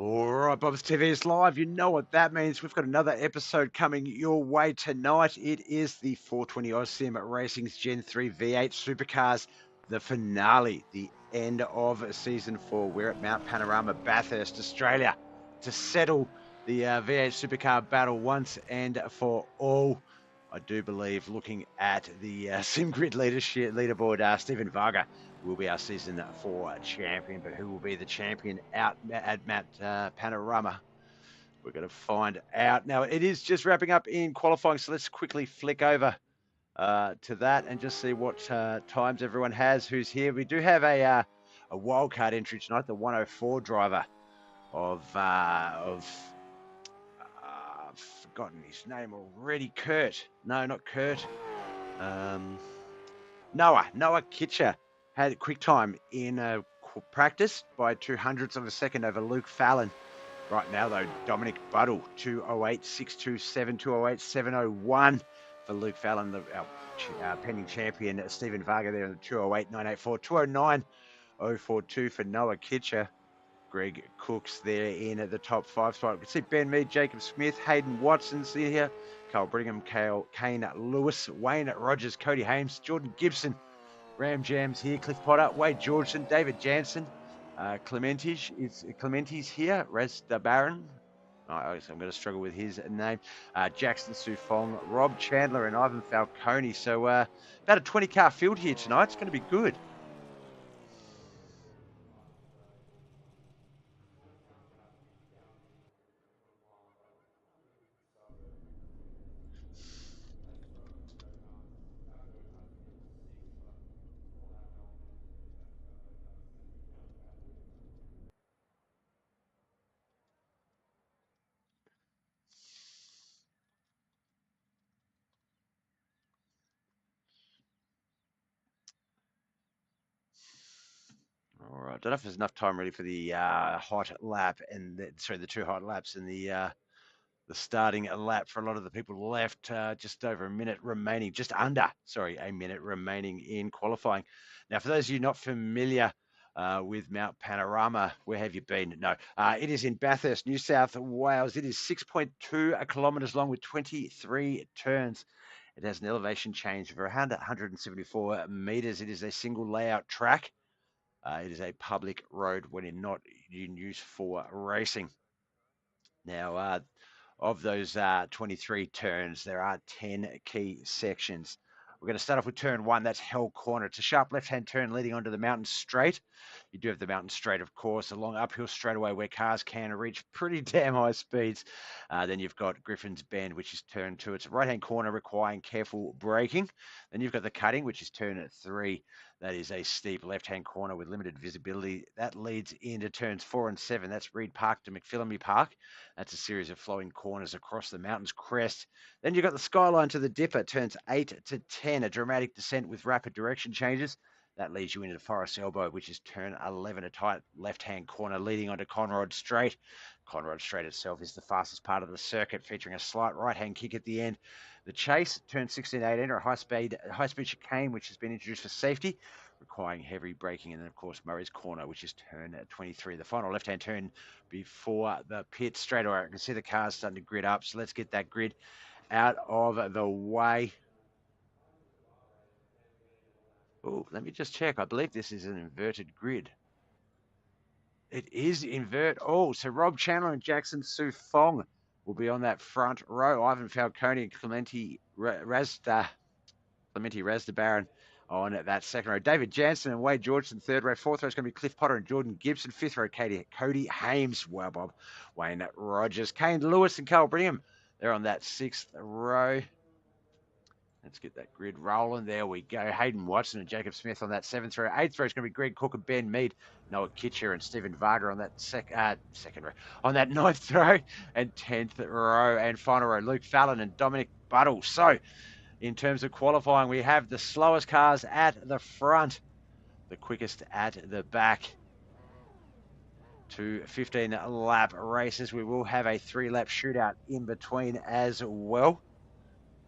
All right, BobbethTV is live. You know what that means. We've got another episode coming your way tonight. It is the 420 Sim Racing's Gen 3 V8 Supercars, the finale, the end of season 4. We're at Mount Panorama, Bathurst, Australia, to settle the V8 Supercar battle once and for all. I do believe, looking at the SimGrid leaderboard, Stephen Varga will be our season 4 champion, but who will be the champion out at Panorama? We're going to find out. Now, it is just wrapping up in qualifying, so let's quickly flick over to that and just see what times everyone has, who's here. We do have a wildcard entry tonight, the 104 driver of I've forgotten his name already. Kurt. No, not Kurt. Noah Kitcher had a quick time in practice by 200ths of a second over Luke Fallon. Right now, though, Dominic Buddle, 208.627, 208.701 for Luke Fallon, our pending champion. Stephen Varga there in the 208.984, 209.042 for Noah Kitcher. Greg Cook's there in the top 5 spot. We can see Ben Mead, Jacob Smith, Hayden Watson's here, Carl Brigham, Kane Lewis, Wayne Rogers, Cody Hames, Jordan Gibson, Ram Jams here, Cliff Potter, Wade Georgeson, David Jansen, Clementi's here, Res the Baron. I'm going to struggle with his name. Jackson Sufong, Rob Chandler, and Ivan Falcone. So about a 20-car field here tonight. It's going to be good. All right, I don't know if there's enough time really for the hot lap and the 2 hot laps and the starting lap for a lot of the people left. Just over a minute remaining, just under, sorry, a minute remaining in qualifying. Now, for those of you not familiar with Mount Panorama, where have you been? No, it is in Bathurst, New South Wales. It is 6.2 kilometres long with 23 turns. It has an elevation change of around 174 metres. It is a single layout track. It is a public road when it's not in use for racing. Now, of those 23 turns, there are 10 key sections. We're going to start off with turn 1. That's Hell Corner. It's a sharp left-hand turn leading onto the mountain straight. You do have the mountain straight, of course, a long uphill straightaway where cars can reach pretty damn high speeds. Then you've got Griffin's Bend, which is turn 2. It's a right-hand corner requiring careful braking. Then you've got the cutting, which is turn 3. That is a steep left-hand corner with limited visibility. That leads into turns 4 and 7. That's Reed Park to McPhillamy Park. That's a series of flowing corners across the mountain's crest. Then you've got the skyline to the Dipper, turns 8 to 10, a dramatic descent with rapid direction changes. That leads you into the Forest Elbow, which is turn 11, a tight left-hand corner leading onto Conrod Straight. Conrod Straight itself is the fastest part of the circuit, featuring a slight right-hand kick at the end. The Chase, turn 16, 18, or a high-speed chicane, which has been introduced for safety, requiring heavy braking. And then, of course, Murray's Corner, which is turn 23, the final left-hand turn before the pit. Straight away, I can see the cars starting to grid up, so let's get that grid out of the way. Oh, let me just check. I believe this is an inverted grid. It is invert. Oh, so Rob Chandler and Jackson Sufong will be on that front row. Ivan Falcone and Clementi Razdabaran on that second row. David Jansen and Wade Georgeson, third row. Fourth row is going to be Cliff Potter and Jordan Gibson. Fifth row, Cody Hames. Wow, Bob. Wayne Rogers. Kane Lewis and Carl Brigham. They're on that sixth row. Let's get that grid rolling. There we go. Hayden Watson and Jacob Smith on that seventh row. Eighth row is going to be Greg Cook and Ben Mead. Noah Kitcher and Stephen Varga on that second row. On that ninth row and 10th row. And final row, Luke Fallon and Dominic Buddle. So, in terms of qualifying, we have the slowest cars at the front, the quickest at the back. 2 15-lap races. We will have a 3-lap shootout in between as well.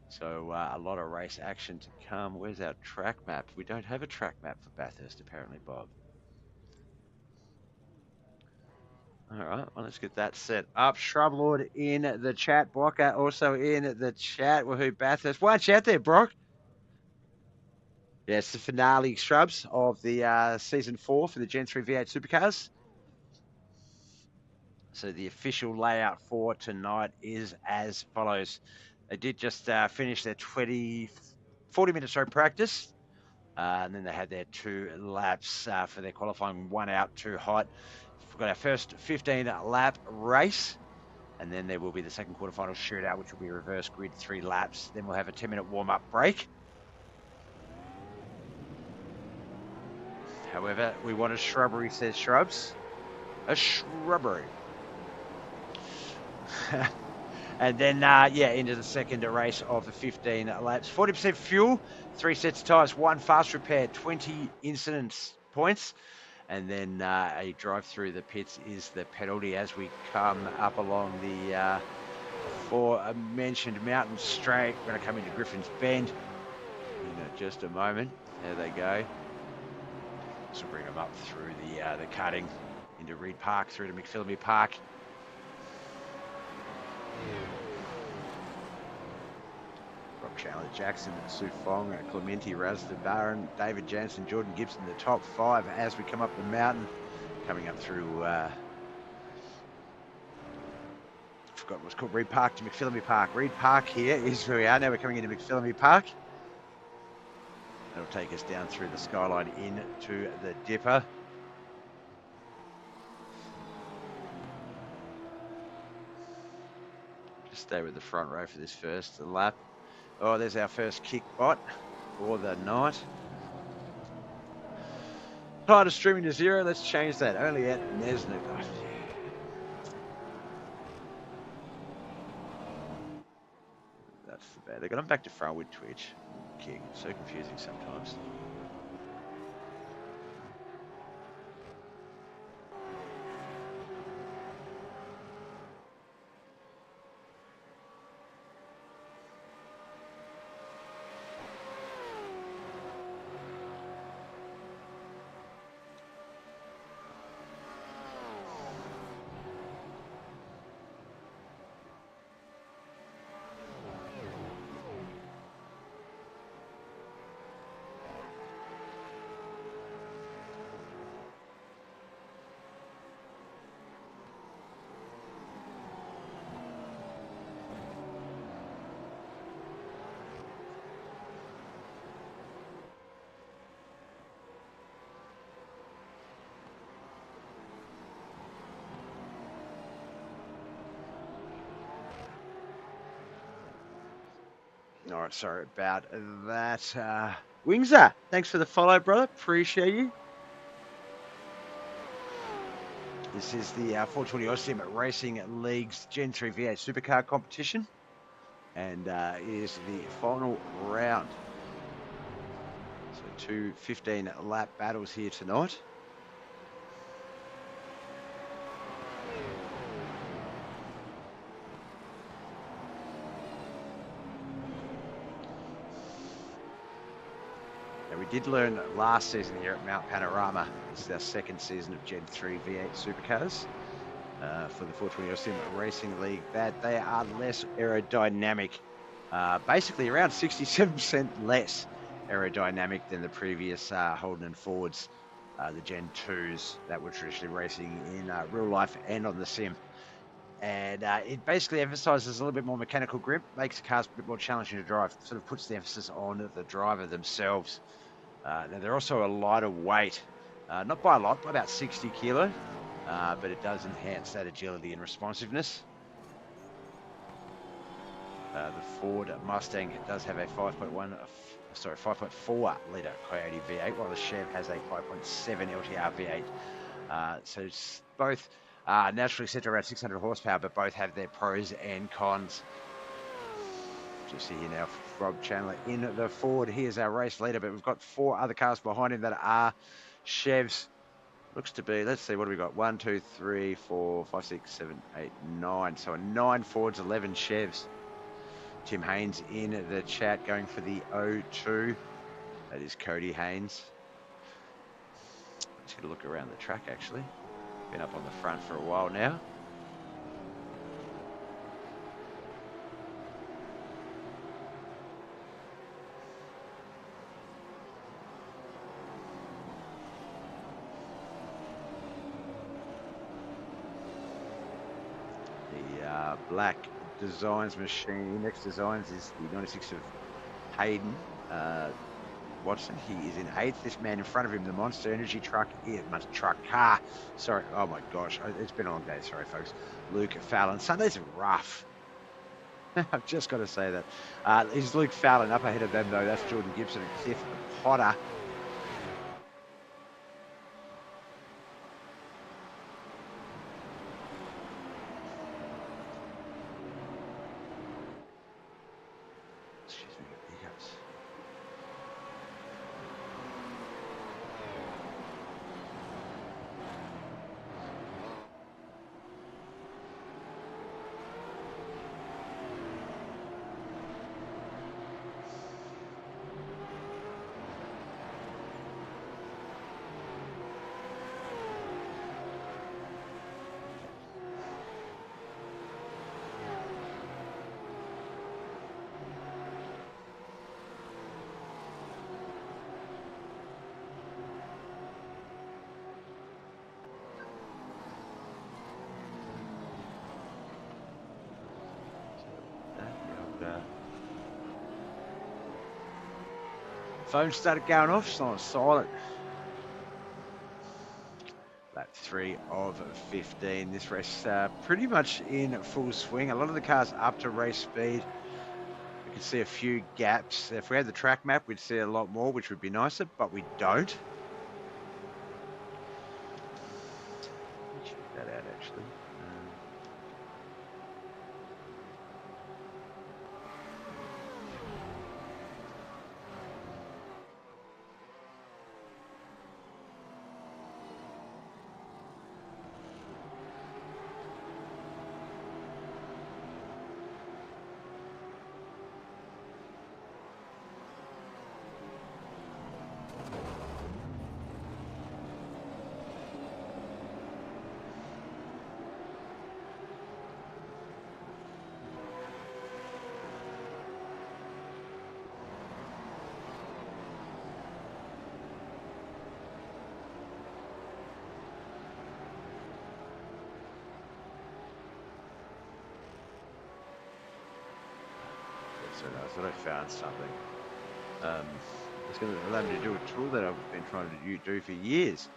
So a lot of race action to come. Where's our track map? We don't have a track map for Bathurst, apparently, Bob. All right, well, let's get that set up. Shrub Lord in the chat. Blocker also in the chat. Woohoo, Bathurst. Watch out there, Brock. Yeah, it's the finale Shrubs of the Season 4 for the Gen 3 V8 Supercars. So the official layout for tonight is as follows. They did just finish their 40-minute show practice. And then they had their 2 laps for their qualifying, 1 out, 2 hot. We've got our first 15-lap race. And then there will be the second quarterfinal shootout, which will be reverse grid, 3 laps. Then we'll have a 10-minute warm-up break. However, we want a shrubbery, says Shrubs. A shrubbery. And then, into the second race of the 15 laps. 40% fuel, 3 sets of tyres, 1 fast repair, 20 incidents points. And then a drive through the pits is the penalty as we come up along the aforementioned mountain straight. We're going to come into Griffin's Bend in just a moment. There they go. So bring them up through the cutting into Reed Park, through to McPhillamy Park. Rob Chandler, Jackson, Sue Fong, Clementi, Rasda, Barron, David Jansen, Jordan Gibson, the top 5 as we come up the mountain. Coming up through, forgot what's called, Reed Park to McPhillamy Park. Reed Park here is where we are. Now we're coming into McPhillamy Park. That'll take us down through the skyline into the Dipper. Just stay with the front row for this first lap. Oh, there's our first kick bot for the night. Tide is streaming to 0. Let's change that. Only at Nesna. God, that's the bad. They got them back to front with Twitch. Kick. So confusing sometimes. All right, sorry about that. Wingser, thanks for the follow, brother. Appreciate you. This is the 420 Austin Racing League's Gen 3 V8 Supercar competition. And it is the final round. So 2 15-lap battles here tonight. We did learn last season here at Mount Panorama, this is our second season of Gen 3 V8 Supercars for the 420 Austin Racing League, that they are less aerodynamic, basically around 67% less aerodynamic than the previous Holden and Fords, the Gen 2s that were traditionally racing in real life and on the sim. And it basically emphasizes a little bit more mechanical grip, makes the cars a bit more challenging to drive, sort of puts the emphasis on the driver themselves. Now they're also a lighter weight, not by a lot, by about 60 kilo, but it does enhance that agility and responsiveness. The Ford Mustang does have a 5.4 litre Coyote V8, while the Chev has a 5.7 LTR V8. So it's both naturally set to around 600 horsepower, but both have their pros and cons. You see here now, Rob Chandler in the Ford. Here's our race leader, but we've got 4 other cars behind him that are Chevs. Looks to be, let's see, what have we got? 1, 2, 3, 4, 5, 6, 7, 8, 9. So 9 Fords, 11 Chevs. Tim Haynes in the chat going for the O2. That is Cody Haynes. Let's get a look around the track, actually. Been up on the front for a while now. The black designs machine, Next Designs, is the 96 of Hayden Watson. He is in 8th. This man in front of him, the Monster Energy truck, car. Sorry, oh my gosh, it's been a long day. Sorry, folks. Luke Fallon. Sundays are rough. I've just got to say that. Is Luke Fallon up ahead of them, though? That's Jordan Gibson and Cliff Potter. Excuse me, hiccups. Phone started going off, so I was silent. Lap 3 of 15. This race pretty much in full swing. A lot of the cars up to race speed. We can see a few gaps. If we had the track map, we'd see a lot more, which would be nicer, but we don't. Check that out, actually. So I thought I found something. It's going to allow me to do a tool that I've been trying to do for years.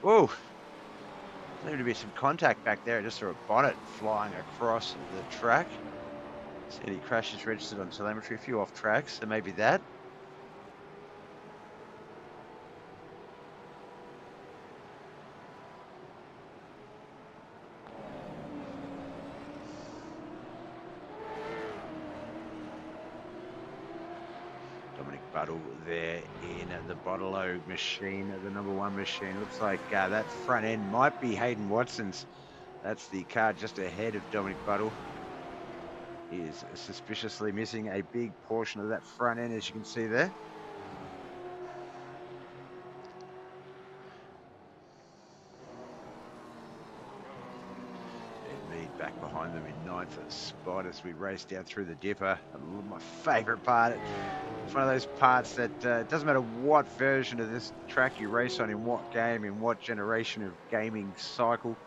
Whoa! There seemed to be some contact back there. I just saw a bonnet flying across the track. See any crashes registered on telemetry, a few off tracks, so maybe that. Buttle there in the Bottle-O machine, the number 1 machine. Looks like that front end might be Hayden Watson's. That's the car just ahead of Dominic Buttle. He is suspiciously missing a big portion of that front end, as you can see there. Back behind them in 9th spot as we race down through the dipper. My favourite part. It's one of those parts that it doesn't matter what version of this track you race on, in what game, in what generation of gaming cycle.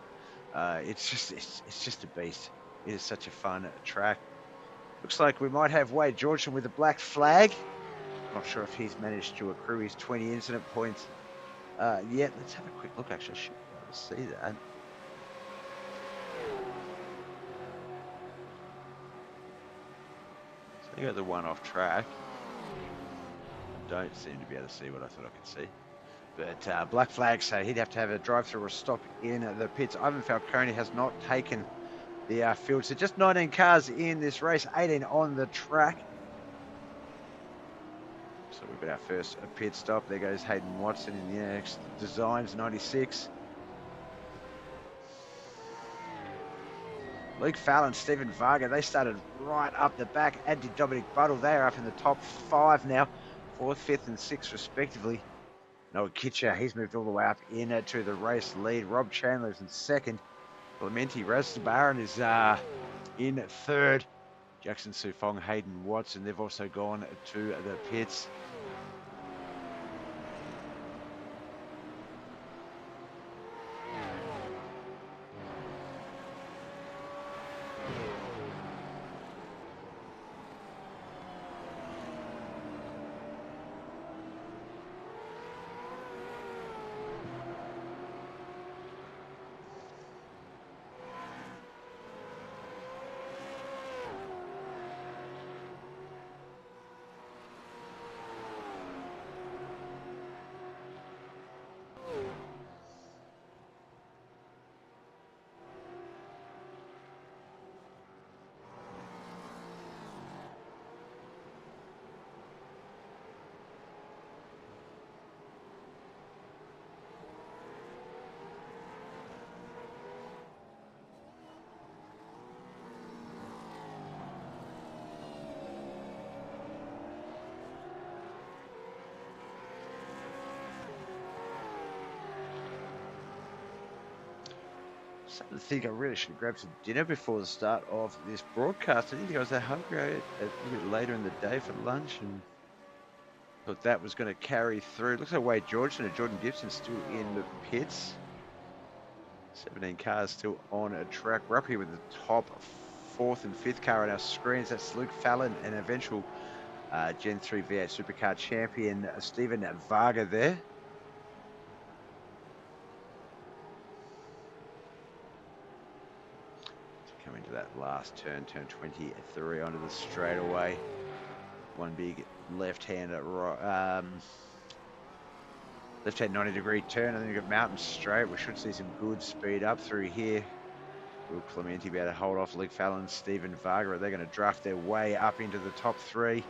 It's just a beast. It is such a fun track. Looks like we might have Wade Georgeson with a black flag. Not sure if he's managed to accrue his 20 incident points yet. Let's have a quick look. Actually, I should be able to see that. I got the one off track. Don't seem to be able to see what I thought I could see. But black flag, so he'd have to have a drive-through or stop in the pits. Ivan Falcone has not taken the field. So just 19 cars in this race, 18 on the track. So we've got our first pit stop. There goes Hayden Watson in the Next Designs 96. Luke Fallon, Stephen Varga, they started right up the back, as did Dominic Buttle. They're up in the top 5 now, 4th, 5th and 6th respectively. Noah Kitcher, he's moved all the way up into the race lead. Rob Chandler's in second. Clementi Rastabaran is in third. Jackson Sufong, Hayden Watson, they've also gone to the pits. I think I really should grab some dinner before the start of this broadcast. I didn't think I was that hungry. I ate a little bit later in the day for lunch and thought that was going to carry through. Looks like Wade Georgeson and Jordan Gibson still in the pits. 17 cars still on a track. We're up here with the top fourth and fifth car on our screens. That's Luke Fallon and eventual Gen 3 V8 Supercar champion Stephen Varga there. Coming to that last turn, turn 23 onto the straightaway. One big left-hand left-hand 90-degree turn, and then you've got Mountain Straight. We should see some good speed up through here. Will Clementi be able to hold off Luke Fallon, Stephen Varga? They're going to draft their way up into the top three.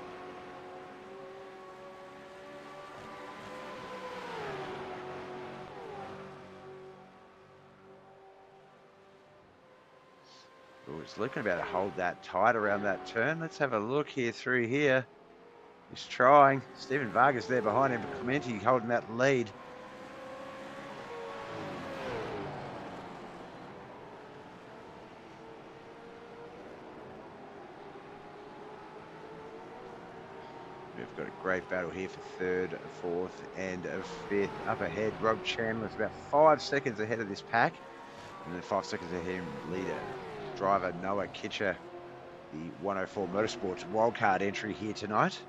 Ooh, is Luke going to be able to hold that tight around that turn? Let's have a look here through here. He's trying. Stephen Varga's there behind him, but Clementi holding that lead. We've got a great battle here for third, fourth, and fifth. Up ahead, Rob Chandler's about 5 seconds ahead of this pack. And then 5 seconds ahead of him, leader driver Noah Kitcher, the 104 Motorsports wildcard entry here tonight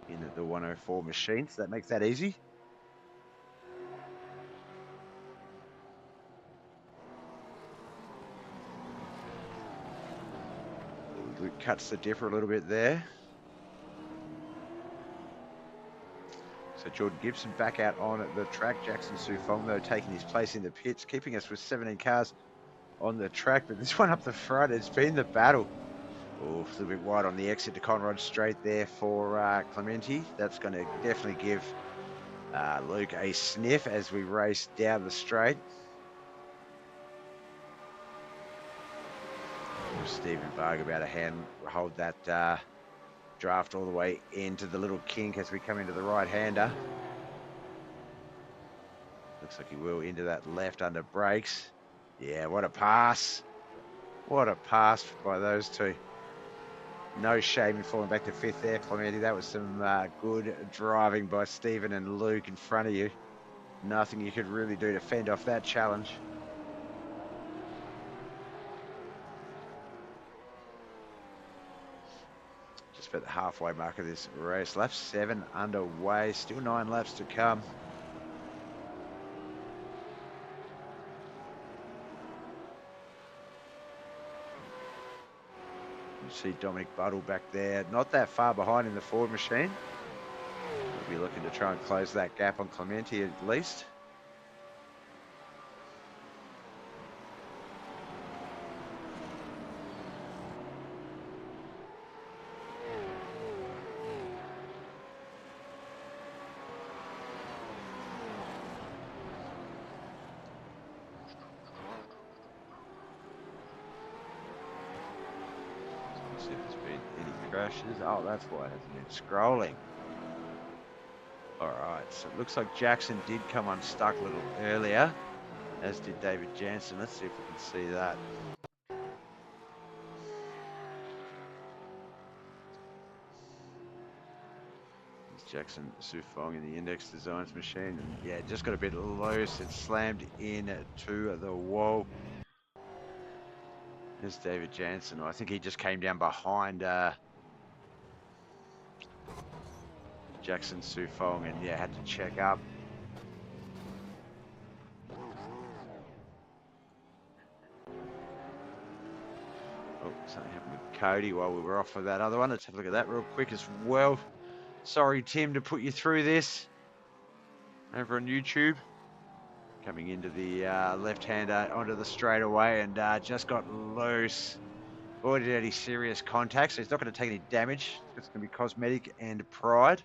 in the 104 machine. So that makes that easy. Luke cuts the differ a little bit there. So Jordan Gibson back out on the track. Jackson Sufong, though, taking his place in the pits, keeping us with 17 cars on the track. But this one up the front, it's been the battle. Oh, a little bit wide on the exit to Conrod Straight there for Clementi. That's going to definitely give Luke a sniff as we race down the straight. Stephen Varga about to hold that draft all the way into the little kink as we come into the right-hander. Looks like he will into that left under brakes. Yeah, what a pass. What a pass by those two. No shame in falling back to fifth there, Clementi. That was some good driving by Stephen and Luke in front of you. Nothing you could really do to fend off that challenge. Just about the halfway mark of this race. Lap 7 underway. Still 9 laps to come. You see Dominic Buttle back there. Not that far behind in the Ford machine. We'll be looking to try and close that gap on Clementi at least. See if there's been any crashes. Oh, that's why it hasn't been scrolling. All right, so it looks like Jackson did come unstuck a little earlier, as did David Jansen. Let's see if we can see that. Jackson Sufong in the Index Designs machine, and yeah, just got a bit loose. It slammed in to the wall. There's David Jansen. I think he just came down behind Jackson Sufong, and yeah, had to check up. Oh, something happened with Cody while we were off of that other one. Let's have a look at that real quick as well. Sorry, Tim, to put you through this over on YouTube. Coming into the left-hander onto the straightaway, and just got loose. Avoided any serious contact, so he's not going to take any damage. It's going to be cosmetic and pride.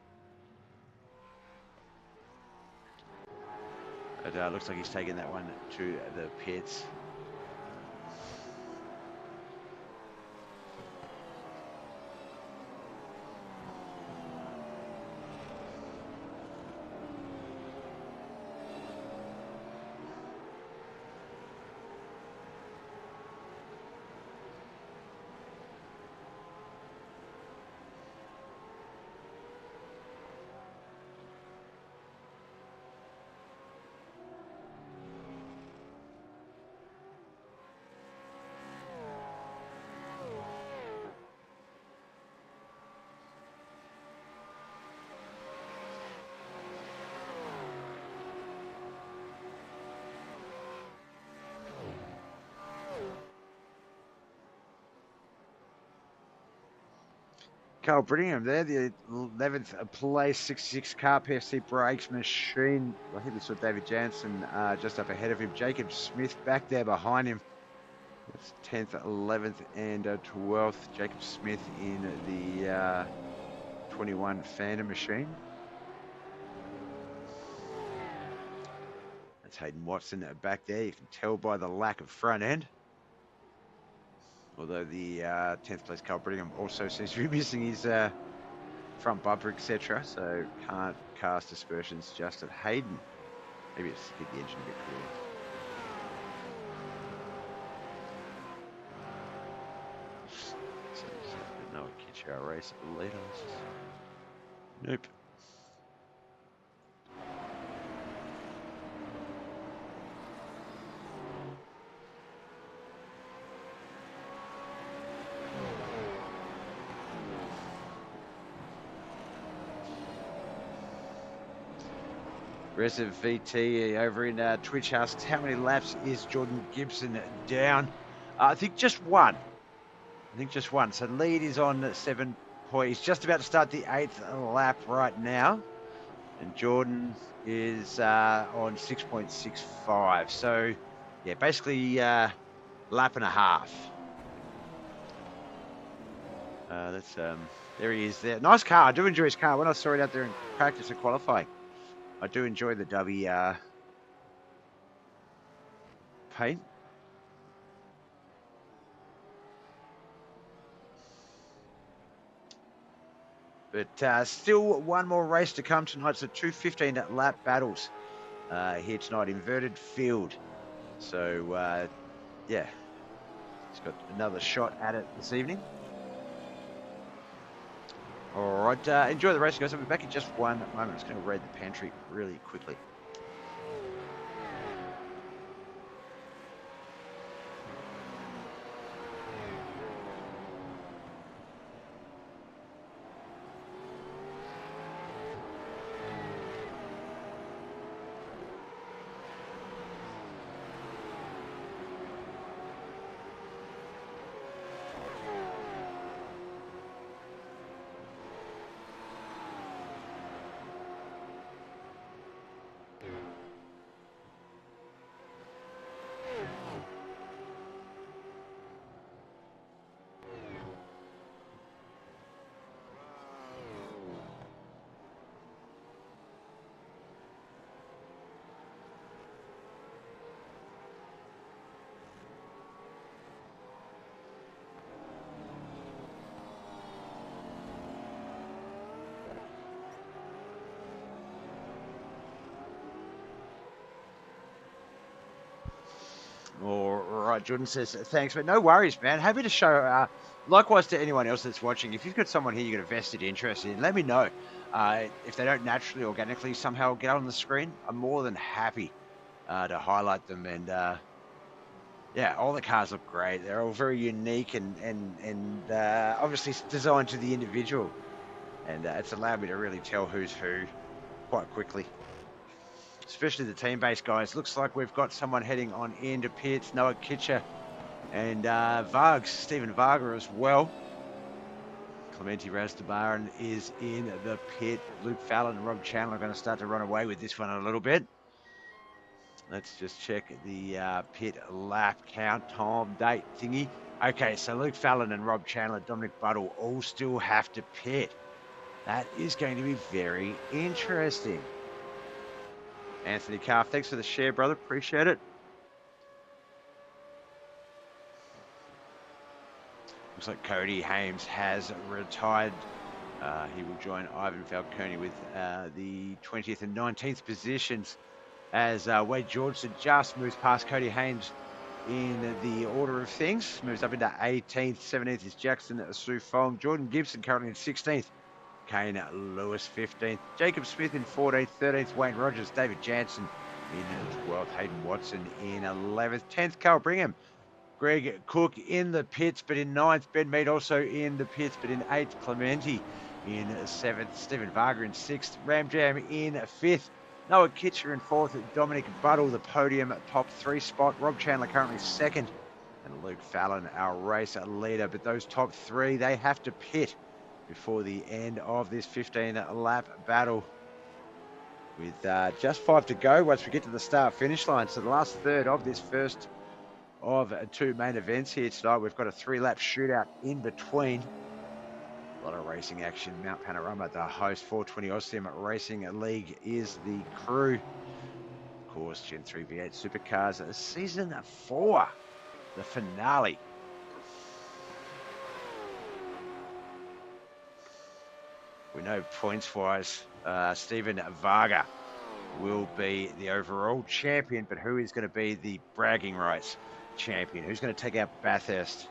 But looks like he's taking that one to the pits. Carl Brittingham there, the 11th place 66 car PFC brakes machine. I think we saw David Jansen just up ahead of him. Jacob Smith back there behind him. That's 10th, 11th, and 12th. Jacob Smith in the 21 Phantom machine. That's Hayden Watson back there. You can tell by the lack of front end. Although the 10th place Carl Brittingham also seems to be missing his front bumper, etc. So can't cast aspersions just at Hayden. Maybe it's hit the engine a bit cooler. So no Kitchar race at the leader. Nope. Aggressive VT over in Twitch asks, how many laps is Jordan Gibson down? I think just one. So lead is on 7 points. He's just about to start the 8th lap right now. And Jordan is on 6.65. So, yeah, basically lap and a half. There he is there. Nice car. I do enjoy his car. When I saw it out there in practice and qualifying, I do enjoy the W paint. But still one more race to come tonight. So 2:15 lap battles here tonight. Inverted field. So, yeah, he's got another shot at it this evening. All right, enjoy the race, guys. I'll be back in just one moment. I'm just going to raid the pantry really quickly. right, Jordan says, thanks, but no worries, man. Happy to show, likewise to anyone else that's watching, if you've got someone here you've got a vested interest in, let me know. If they don't naturally, organically somehow get on the screen, I'm more than happy to highlight them. And yeah, all the cars look great. They're all very unique and obviously designed to the individual. And it's allowed me to really tell who's who quite quickly. Especially the team-based guys. Looks like we've got someone heading on into pits. Noah Kitcher and Stephen Varga as well. Clementi Rastabaran is in the pit. Luke Fallon and Rob Chandler are going to start to run away with this one a little bit. Let's just check the pit lap count, time, date thingy. Okay, so Luke Fallon and Rob Chandler, Dominic Buttle all still have to pit. That is going to be very interesting. Anthony Carr, thanks for the share, brother. Appreciate it. Looks like Cody Hames has retired. He will join Ivan Falcone with the 20th and 19th positions as Wade Georgeson just moves past Cody Hames in the order of things. Moves up into 18th. 17th is Jackson Su Fong. Jordan Gibson currently in 16th. Kane Lewis 15th. Jacob Smith in 14th. 13th, Wayne Rogers. David Jansen in 12th. Hayden Watson in 11th. 10th, Carl Brigham. Greg Cook in the pits, but in 9th. Ben Mead also in the pits, but in 8th. Clementi in 7th. Stephen Varga in 6th. Ram Jam in 5th. Noah Kitcher in 4th. Dominic Buttle, the podium top 3 spot. Rob Chandler currently 2nd. And Luke Fallon, our race leader. But those top 3, they have to pit before the end of this 15-lap battle. With just 5 to go once we get to the start-finish line. So the last third of this first of 2 main events here tonight. We've got a 3-lap shootout in between. A lot of racing action. Mount Panorama, the host. 420 Austin Racing League is the crew. Of course, Gen3 V8 Supercars, Season 4, the finale. We know points-wise, Stephen Varga will be the overall champion, but who is going to be the bragging rights champion? Who's going to take out Bathurst?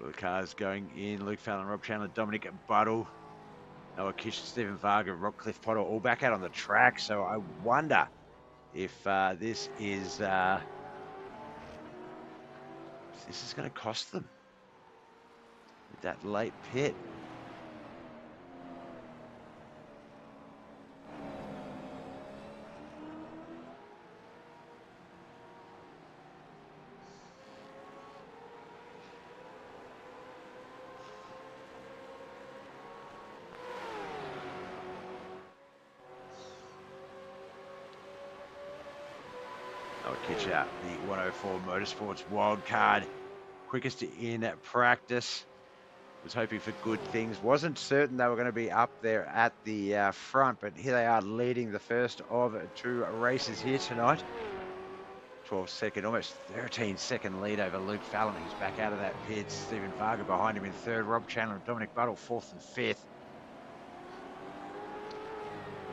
The cars going in. Luke Fallon, Rob Chandler, Dominic Buttle, Noah Kish, Stephen Varga, Rockcliffe Potter, all back out on the track. So I wonder if this is going to cost them with that late pit. Kitcher, the 104 Motorsports wildcard, quickest in practice. Was hoping for good things. Wasn't certain they were going to be up there at the front, but here they are leading the first of 2 races here tonight. 12-second, almost 13-second lead over Luke Fallon, who's back out of that pit. Stephen Varga behind him in 3rd. Rob Chandler and Dominic Buttle 4th and 5th.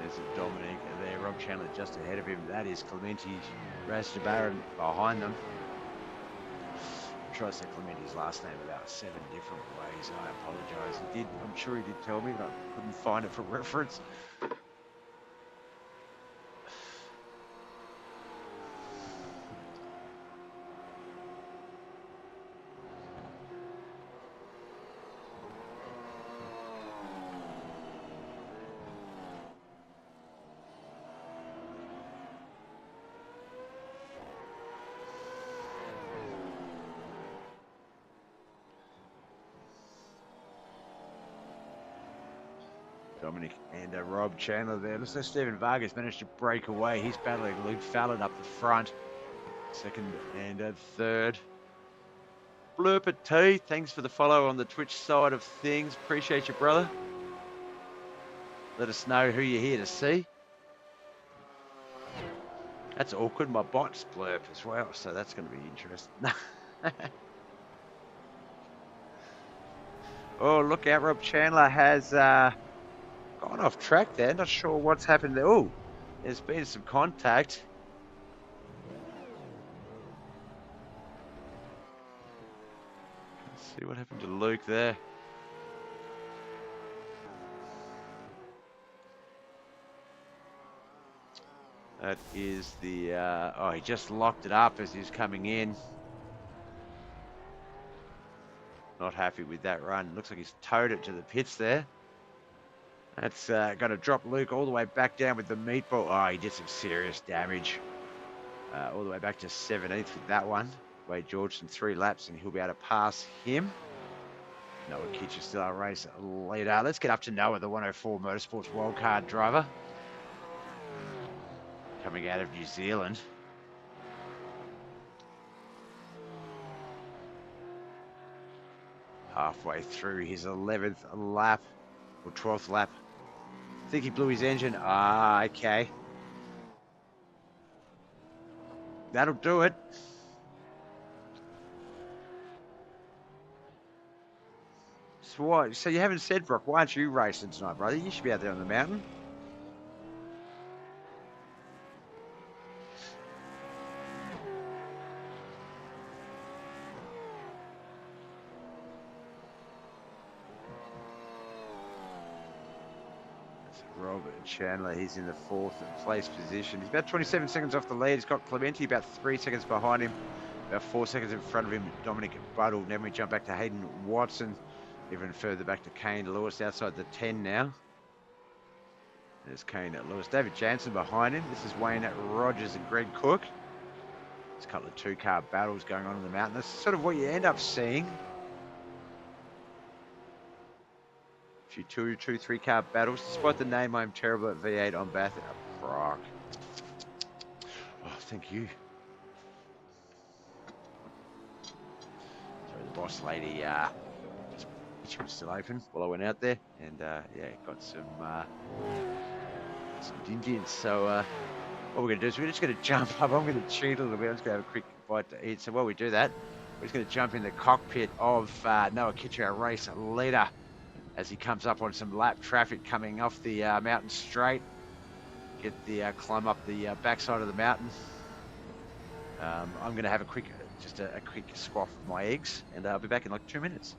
There's Dominic there, Rob Chandler just ahead of him. That is Clementi Rastabaran behind them. I'm sure I said Clementi's last name about 7 different ways. I apologise. I'm sure he did tell me, but I couldn't find it for reference. Dominic and Rob Chandler there. Looks like Stephen Vargas managed to break away. He's battling Luke Fallon up the front. 2nd and 3rd. BobbethTV, thanks for the follow on the Twitch side of things. Appreciate you, brother. Let us know who you're here to see. That's awkward. My bot's blurb as well, so that's going to be interesting. Oh, look out. Rob Chandler has gone off track there. Not sure what's happened there. Oh, there's been some contact. Let's see what happened to Luke there. That is the, oh, he just locked it up as he's coming in. Not happy with that run. Looks like he's towed it to the pits there. That's going to drop Luke all the way back down with the meatball. Oh, he did some serious damage. All the way back to 17th with that one. Wade Georgeson 3 laps and he'll be able to pass him. Noah Kitcher still our race leader. Let's get up to Noah, the 104 Motorsports wildcard driver. Coming out of New Zealand. Halfway through his 11th lap, or 12th lap. I think he blew his engine. Ah, okay. That'll do it. So what? So you haven't said, Brock, why aren't you racing tonight, brother? You should be out there on the mountain. Robert Chandler, he's in the 4th place position. He's about 27 seconds off the lead. He's got Clementi about 3 seconds behind him. About 4 seconds in front of him, Dominic Buddle. Then we jump back to Hayden Watson. Even further back to Kane Lewis outside the 10 now. There's Kane Lewis. David Jansen behind him. This is Wayne Rogers and Greg Cook. There's a couple of 2-car battles going on in the mountain. That's sort of what you end up seeing. A few 2-3-car battles. Despite the name, I'm terrible at V8 on Bath. Brock. Oh, thank you. Sorry, the boss lady, she was still open while I went out there. And, yeah, got some Indians. So, what we're going to do is we're just going to jump up. I'm going to cheat a little bit. I'm just going to have a quick bite to eat. So while we do that, we're just going to jump in the cockpit of Noah Kitcher, our race leader, as he comes up on some lap traffic coming off the mountain straight. Get the climb up the backside of the mountain. I'm going to have a quick squash of my eggs, and I'll be back in like 2 minutes.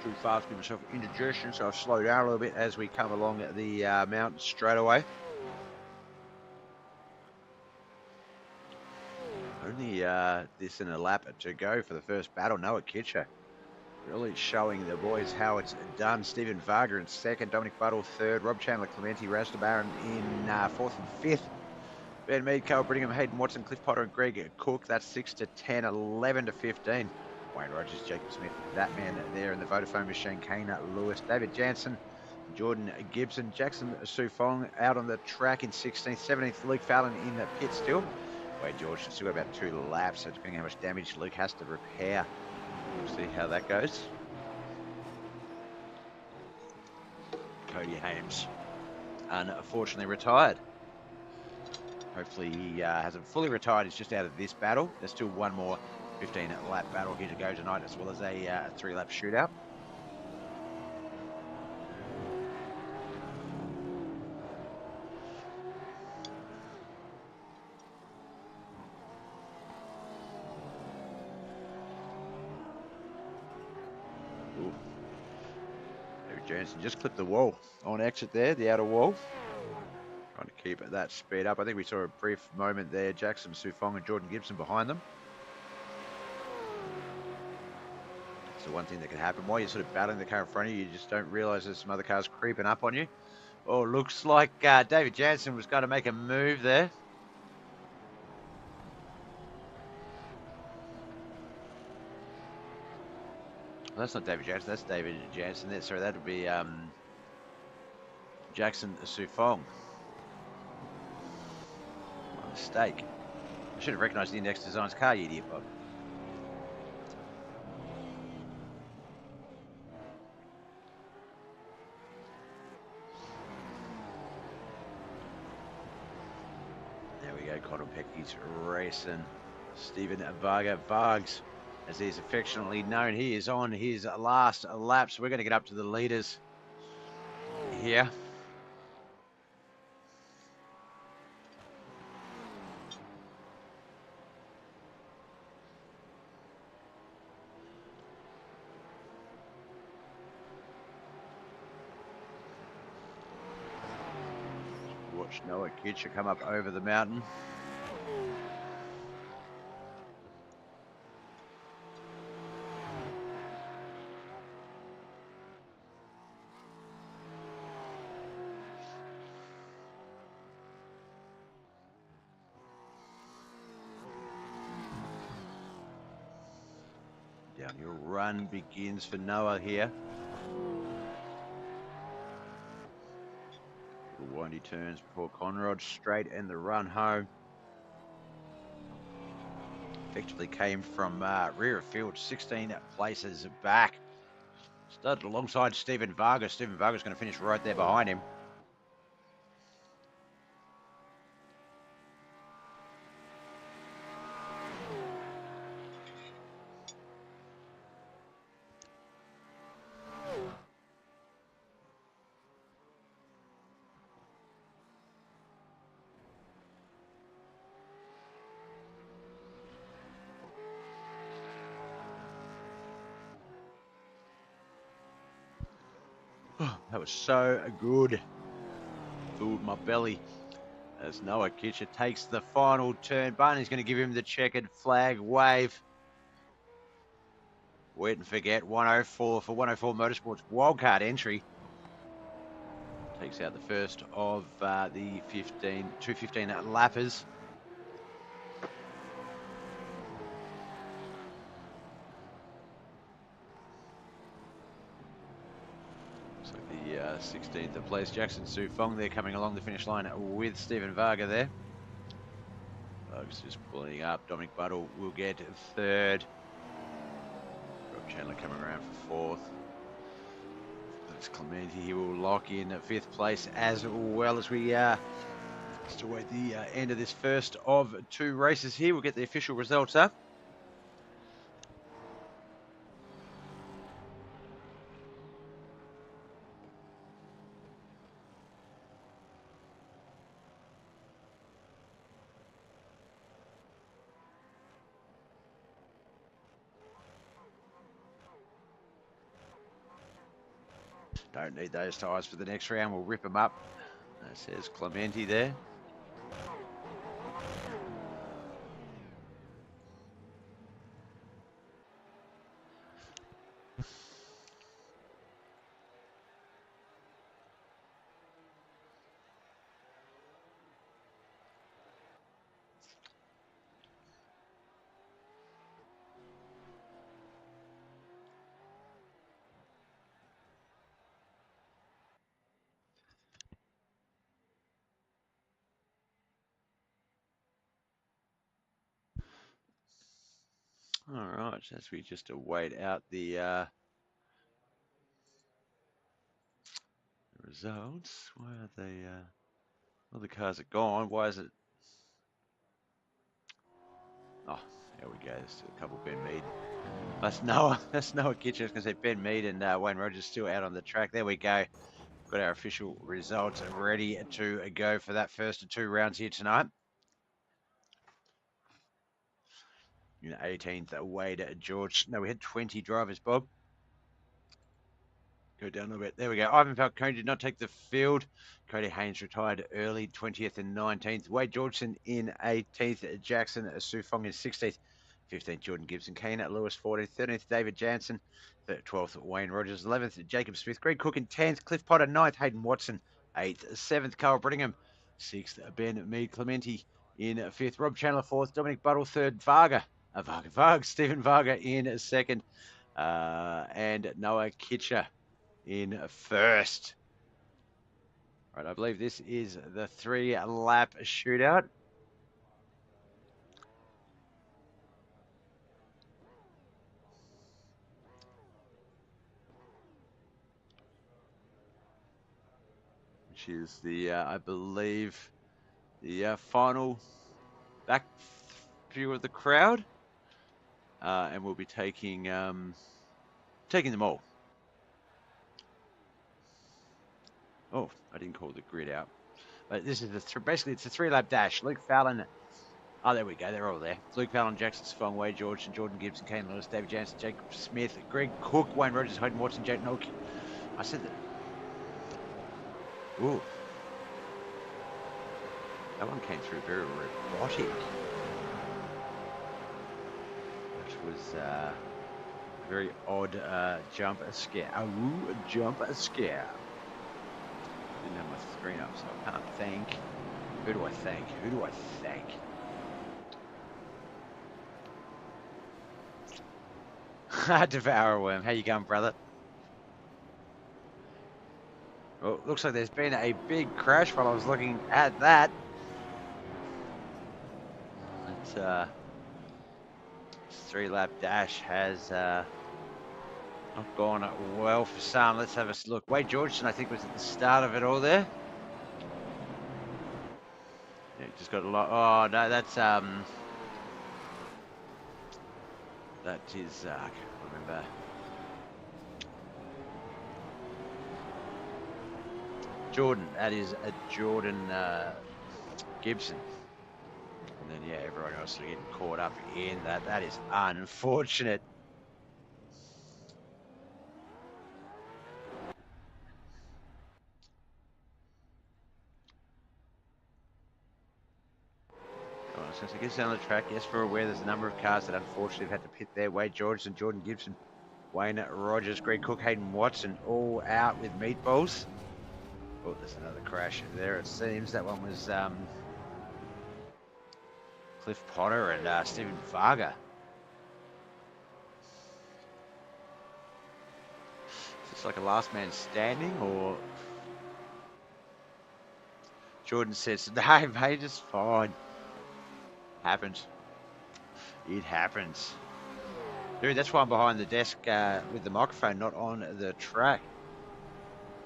too fast, get myself indigestion, so I'll slow down a little bit as we come along the mountain straight away. Only this in a lap to go for the first battle. Noah Kitcher really showing the boys how it's done. Stephen Varga in second, Dominic Buttle third, Rob Chandler, Clementi, Rastabaran in fourth and fifth. Ben Mead, Carl Brittingham, Hayden Watson, Cliff Potter and Greg Cook. That's 6 to 10, 11 to 15. Wayne Rogers, Jacob Smith, that man there in the Vodafone machine, Kana Lewis, David Jansen, Jordan Gibson, Jackson Sufong out on the track in 16th, 17th, Luke Fallon in the pit still. Wade George has still got about 2 laps, so depending on how much damage Luke has to repair, we'll see how that goes. Cody Hames, unfortunately retired. Hopefully he hasn't fully retired. He's just out of this battle. There's still one more 15-lap battle here to go tonight, as well as a 3-lap shootout. Ooh. David Jansen just clipped the wall on exit there, the outer wall. Trying to keep that speed up. I think we saw a brief moment there. Jackson Sufong and Jordan Gibson behind them. It's the one thing that can happen. While you're sort of battling the car in front of you, you just don't realise there's some other cars creeping up on you. Oh, looks like David Jansen was going to make a move there. Well, that's not David Jansen. That's David Jansen there. Sorry, that would be Jackson Sufong. My mistake. I should have recognised the Index Designs car, you idiot, Bob. There we go. Connor Pecky's racing. Stephen Varga Vargs, as he's affectionately known. He is on his last lap, so we're going to get up to the leaders here. Watch Noah Kitcher come up over the mountain. Downhill run begins for Noah here. Little windy turns before Conrod, straight and the run home. Effectively came from rear of field, 16 places back. Started alongside Stephen Vargas. Stephen Vargas going to finish right there behind him. That was so good. Filled my belly as Noah Kitcher takes the final turn. Barney's going to give him the checkered flag wave. Wait and forget, 104 for 104 Motorsports wildcard entry. Takes out the first of the 215 lappers. So the 16th place, Jackson Sufong there coming along the finish line with Stephen Varga there. Varga's just pulling up. Dominic Buttle will get third. Rob Chandler coming around for fourth. That's Clementi. He will lock in at fifth place as well as we still wait the end of this first of 2 races here. We'll get the official results up. Don't need those tyres for the next round. We'll rip them up. That says Clementi there. All right, as we just await out the results. Why are they? Well, the cars are gone. Why is it? Oh, there we go. There's a couple Ben Mead. That's Noah. That's Noah Kitchen. I was going to say Ben Mead and Wayne Rogers still out on the track. There we go. Got our official results ready to go for that first of 2 rounds here tonight. In 18th, Wade George. No, we had 20 drivers, Bob. Go down a little bit. There we go. Ivan Falcone did not take the field. Cody Haynes retired early, 20th and 19th. Wade Georgeson in 18th. Jackson Sufong in 16th. 15th, Jordan Gibson. Kane at Lewis, 14th. 13th, David Jansen. 12th, Wayne Rogers. 11th, Jacob Smith. Greg Cook in 10th. Cliff Potter, 9th. Hayden Watson, 8th. 7th, Carl Brittingham. 6th, Ben Mead Clementi in 5th. Rob Chandler, 4th. Dominic Buttle, 3rd. Stephen Varga in 2nd. And Noah Kitcher in 1st. Right, I believe this is the 3-lap shootout. Which is the, I believe, the final back view of the crowd. And we'll be taking them all. Oh, I didn't call the grid out. But this is basically it's a 3-lap dash. Luke Fallon. Oh, there we go. They're all there. Luke Fallon, Jackson Sfong, Wade George, and Jordan Gibson, Kane Lewis, David Jansen, Jacob Smith, Greg Cook, Wayne Rogers, Hayden Watson, Jake Noak. I said that. Ooh. That one came through very robotic. Which was a very odd jump scare. Jump scare. Didn't have my screen up, so I can't thank. Who do I thank? Who do I thank? Devour Worm, how you going, brother? Well, looks like there's been a big crash while I was looking at that. It's, this 3-lap dash has not gone well for some. Let's have a look. Wade Georgeson, I think, was at the start of it all there. Yeah, just got a lot. Oh no, that's that is I can't remember. Jordan, that is a Jordan Gibson. And then, yeah, everyone else getting caught up in that. That is unfortunate. So it gets down the track. Yes, we're aware there's a number of cars that unfortunately have had to pit there. Wade George and Jordan Gibson, Wayne Rogers, Greg Cook, Hayden Watson, all out with meatballs. Oh, there's another crash there, it seems. That one was Cliff Potter and Stephen Varga. Is this like a last man standing, or? Jordan says, no, mate, it's fine. Happens. It happens. Dude, that's why I'm behind the desk with the microphone, not on the track.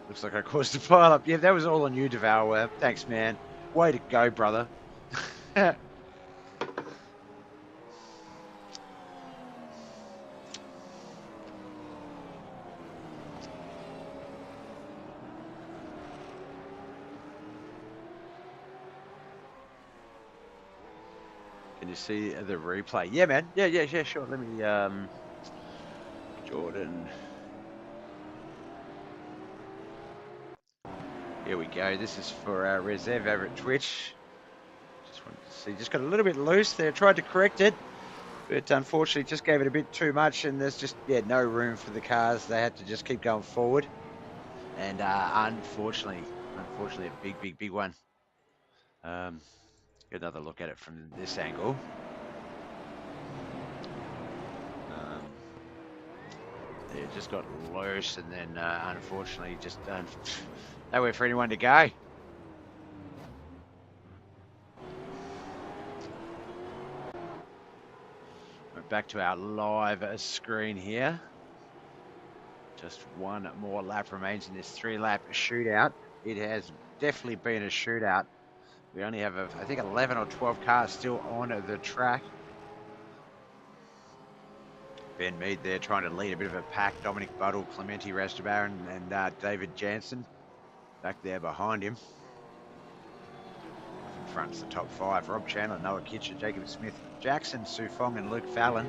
Looks like I caused a pile up. Yeah, that was all on you, Devour. Thanks, man. Way to go, brother. Can you see the replay? Yeah, man. Yeah, sure. Let me, Jordan. Here we go. This is for Reserve over at Twitch. Just wanted to see. Just got a little bit loose there. Tried to correct it, but unfortunately just gave it a bit too much, and there's just no room for the cars. They had to just keep going forward, and unfortunately, a big one. Get another look at it from this angle. It just got loose, and then unfortunately just nowhere for anyone to go. We're back to our live screen here. Just one more lap remains in this 3-lap shootout. It has definitely been a shootout. We only have, I think, 11 or 12 cars still on the track. Ben Mead there trying to lead a bit of a pack. Dominic Buddle, Clementi Rastabaran, and David Jansen back there behind him. In front's the top 5. Rob Chandler, Noah Kitcher, Jacob Smith, Jackson Sufong, and Luke Fallon.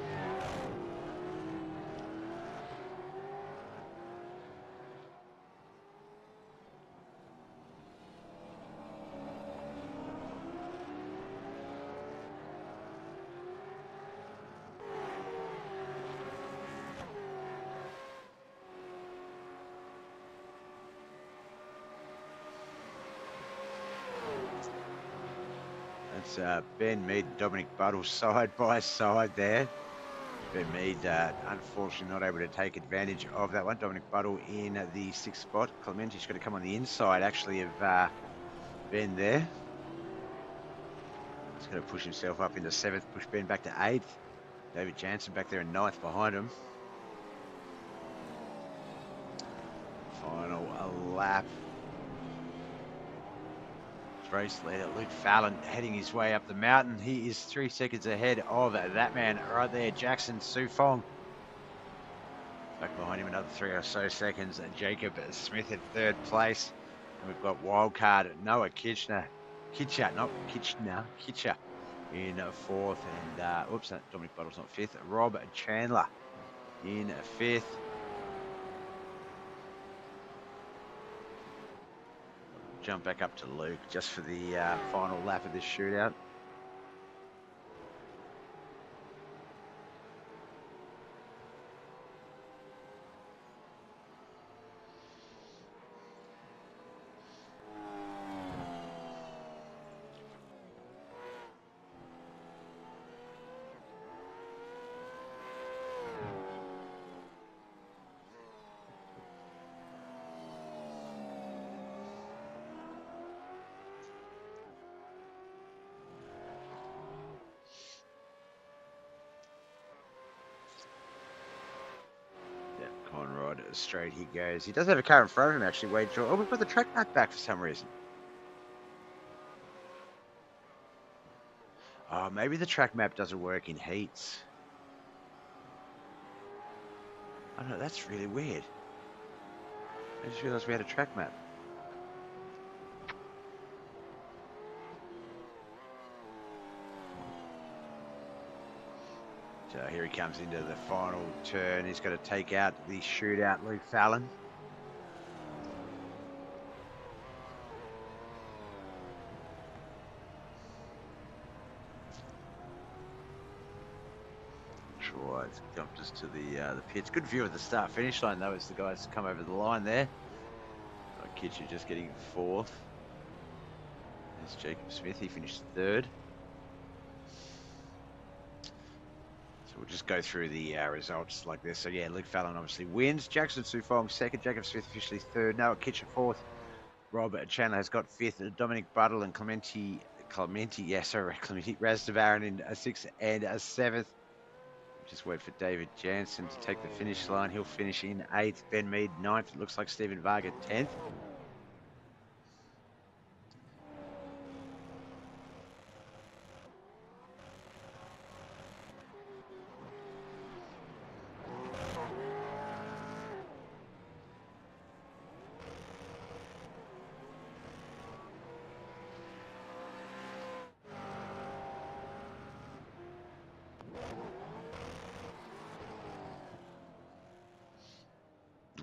That's Ben Mead and Dominic Buddle side by side there. Ben Mead, unfortunately, not able to take advantage of that one. Dominic Buddle in the 6th spot. Clementi's got to come on the inside, actually, of Ben there. He's going to push himself up into 7th, push Ben back to 8th. David Jansen back there in 9th behind him. Final lap. Race leader Luke Fallon heading his way up the mountain. He is 3 seconds ahead of that man right there, Jackson Sufong. Back behind him another 3 or so seconds. Jacob Smith in 3rd place. And we've got wildcard Noah Kitcher in 4th. And oops, Dominic Buttle's not 5th. Rob Chandler in 5th. Jump back up to Luke just for the final lap of this shootout. Conrad straight he goes. He does have a car in front of him actually. Wade George. Oh, we've got the track map back for some reason. Oh, maybe the track map doesn't work in heats. I don't know, that's really weird. I just realised we had a track map. So here he comes into the final turn. He's got to take out the shootout, Luke Fallon. Right, jumped us to the pits. Good view of the start-finish line though as the guys come over the line there. Kitcher just getting 4th. There's Jacob Smith. He finished 3rd. So we'll just go through the results like this. So yeah, Luke Fallon obviously wins. Jackson Sufong 2nd. Jacob Smith officially 3rd. Noah Kitcher 4th. Rob Chandler has got 5th. Dominic Buddle and Clementi Rastabaran in 6th and 7th. Just wait for David Jansen to take the finish line. He'll finish in 8th. Ben Mead 9th. It looks like Stephen Varga 10th.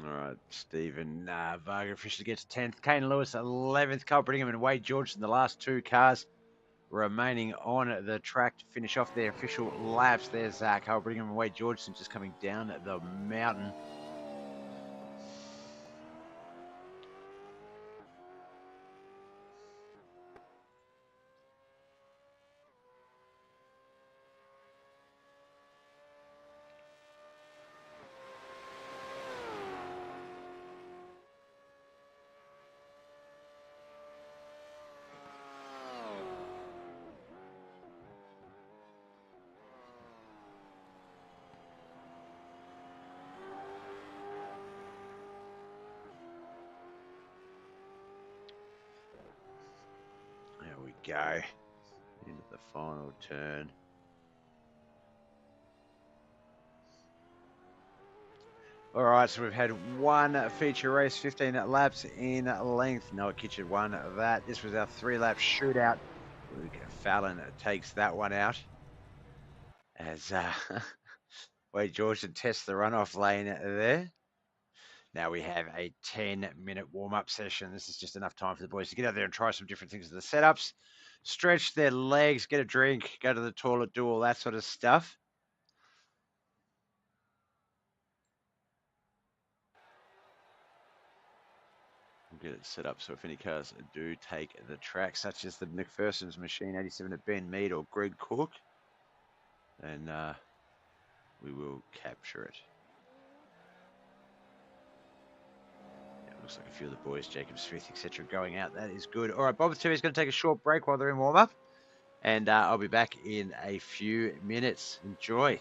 All right, Stephen Varga officially gets 10th. Kane Lewis 11th. Carl Brigham and Wade Georgeson, the last two cars remaining on the track to finish off their official laps. There's Carl Brigham and Wade Georgeson just coming down the mountain. There we go. Into the final turn. All right, so we've had one feature race, 15 laps in length. Noah Kitchen won that. This was our 3-lap shootout. Luke Fallon takes that one out as Wade Georgeson tests the runoff lane there. Now we have a 10-minute warm-up session. This is just enough time for the boys to get out there and try some different things in the setups, stretch their legs, get a drink, go to the toilet, do all that sort of stuff. We'll get it set up so if any cars do take the track, such as the McPherson's Machine 87 at Ben Mead or Greg Cook, then we will capture it. Looks like a few of the boys, Jacob Smith, etc., going out. That is good. All right, BobbethTV is going to take a short break while they're in warm-up, and I'll be back in a few minutes. Enjoy.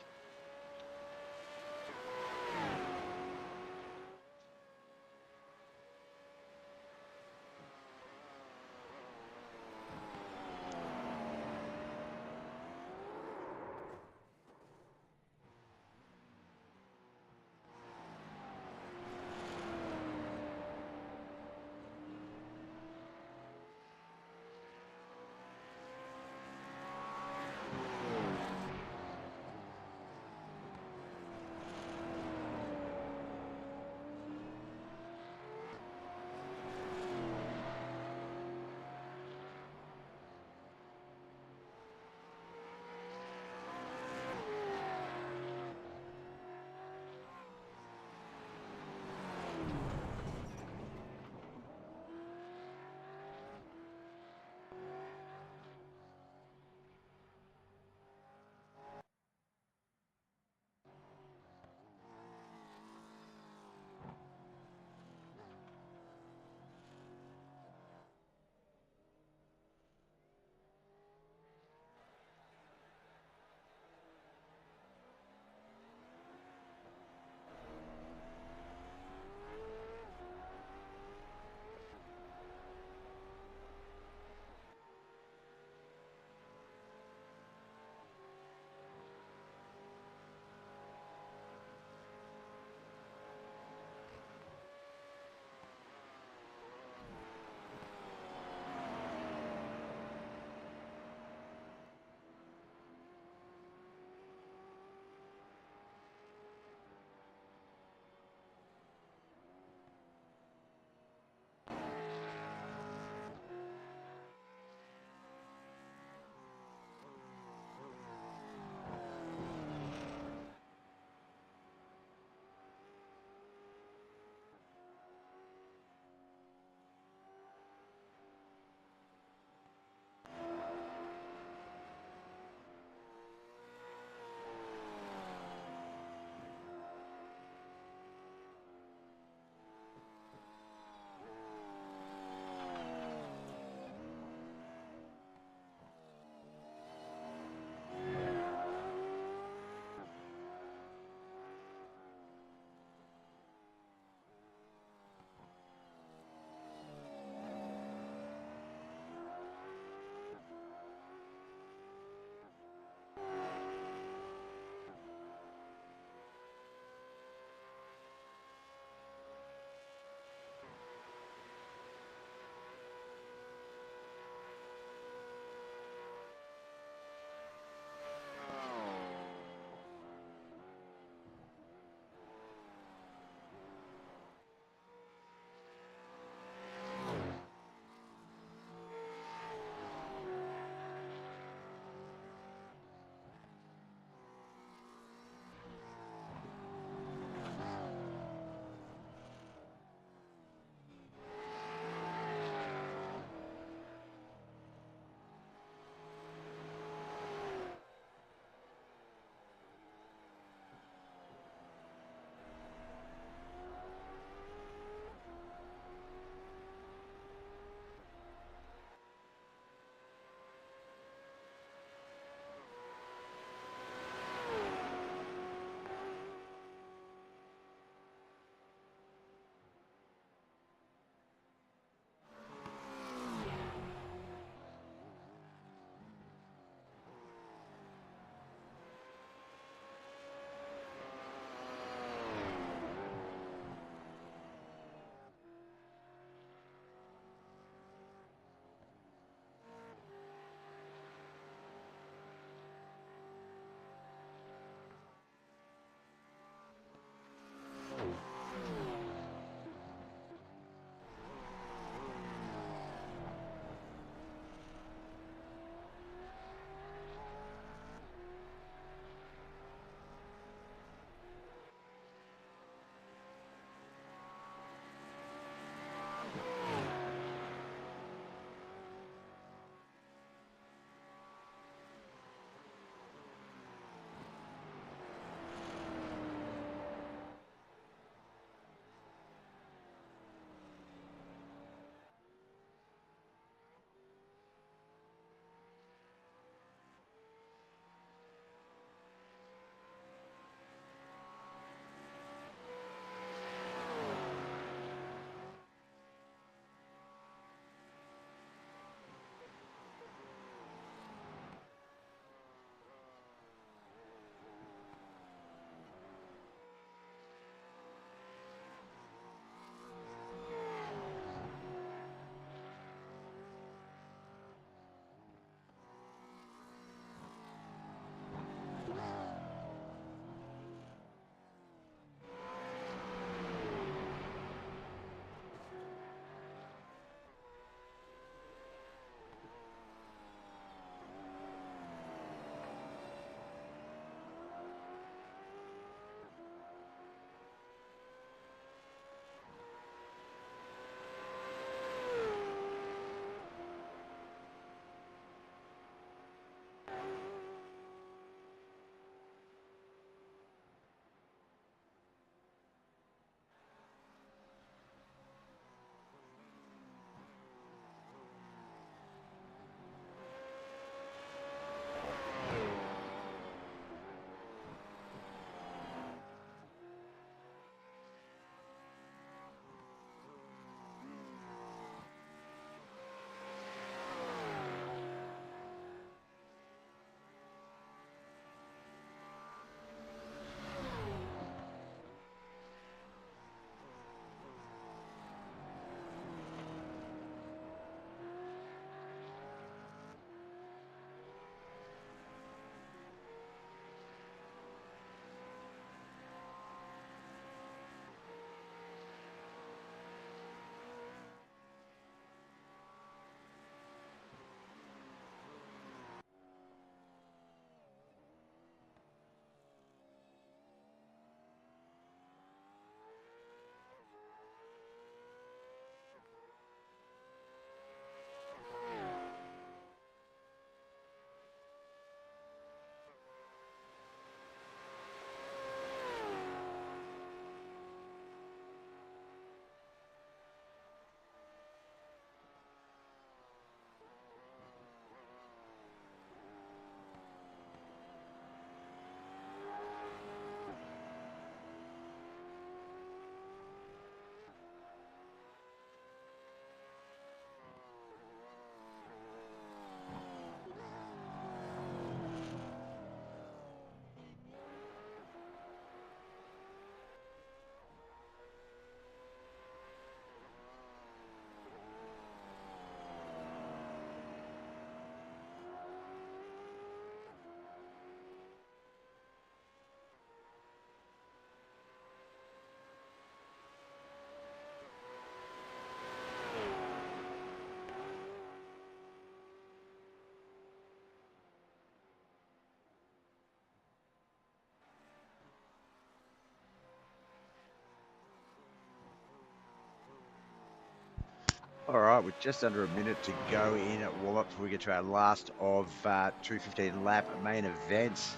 All right, with just under a minute to go in at warm-up before we get to our last of 2:15 lap main events.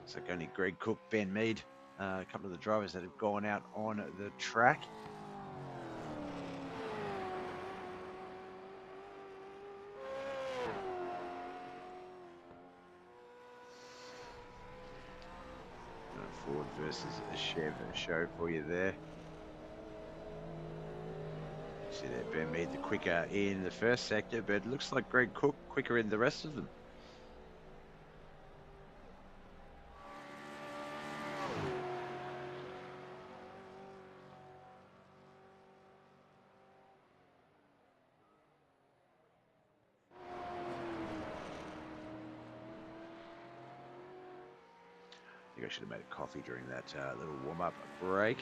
So only Greg Cook, Ben Mead, a couple of the drivers that have gone out on the track. Ford versus a Chev show for you there. See there, Ben Mead the quicker in the first sector, but it looks like Greg Cook quicker in the rest of them. I think I should have made a coffee during that little warm-up break.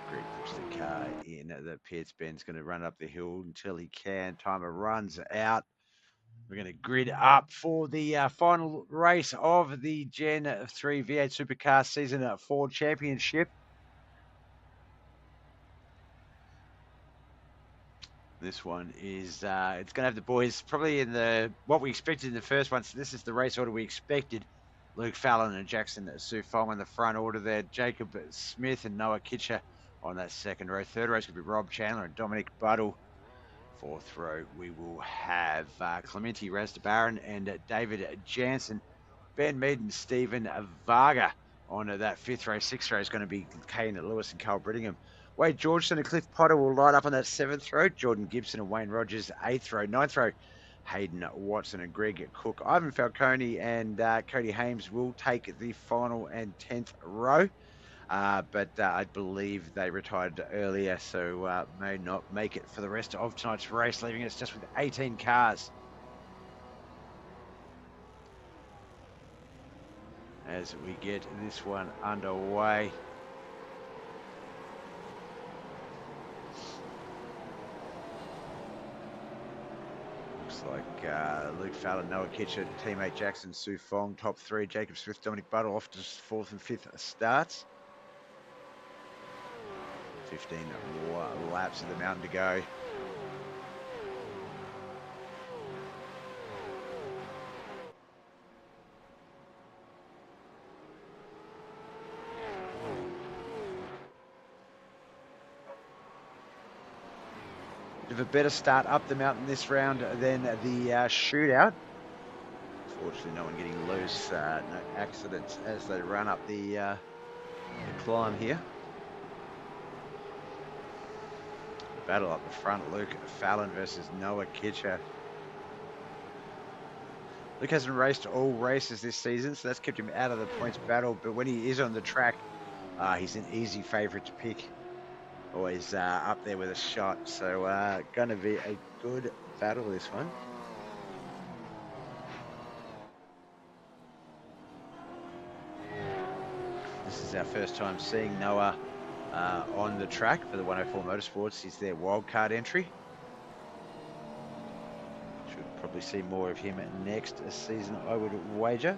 Greg puts the car in the pits. Ben's going to run up the hill until he can. Timer runs out. We're going to grid up for the final race of the Gen 3 V8 Supercar Season 4 Championship. This one is, it's going to have the boys probably in what we expected in the first one. So this is the race order we expected. Luke Fallon and Jackson Sufong in the front order there. Jacob Smith and Noah Kitcher on that second row. Third row is going to be Rob Chandler and Dominic Buddle. Fourth row, we will have Clementi Rastabaran and David Jansen. Ben Mead and Stephen Varga on that fifth row. Sixth row is going to be Kane Lewis and Carl Brittingham. Wade Georgeson and Cliff Potter will line up on that seventh row. Jordan Gibson and Wayne Rogers, eighth row. Ninth row, Hayden Watson and Greg Cook. Ivan Falcone and Cody Hames will take the final and 10th row. But I believe they retired earlier, so may not make it for the rest of tonight's race, leaving us just with 18 cars. As we get this one underway. Looks like Luke Fallon, Noah Kitcher, teammate Jackson Sufong, top three. Jacob Smith, Dominic Buddle off to fourth and fifth starts. 15 more laps of the mountain to go. Bit of a better start up the mountain this round than the shootout. Fortunately, no one getting loose, no accidents as they run up the climb here. Battle up the front, Luke Fallon versus Noah Kitcher. Luke hasn't raced all races this season, so that's kept him out of the points battle. But when he is on the track, he's an easy favourite to pick. Always up there with a shot. So going to be a good battle, this one. This is our first time seeing Noah on the track for the 104 Motorsports. He's their wildcard entry. Should probably see more of him next season, I would wager.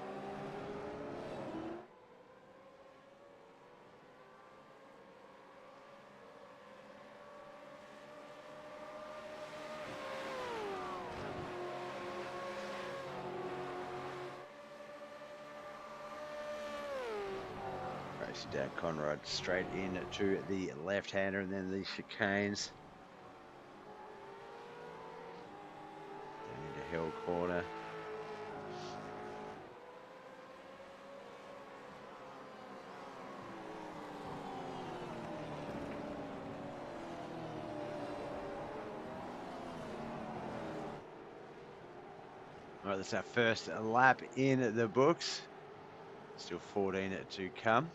Racing down Conrad straight in to the left-hander and then the chicanes. Down into Hill Corner. All right, that's our first lap in the books. Still 14 to come.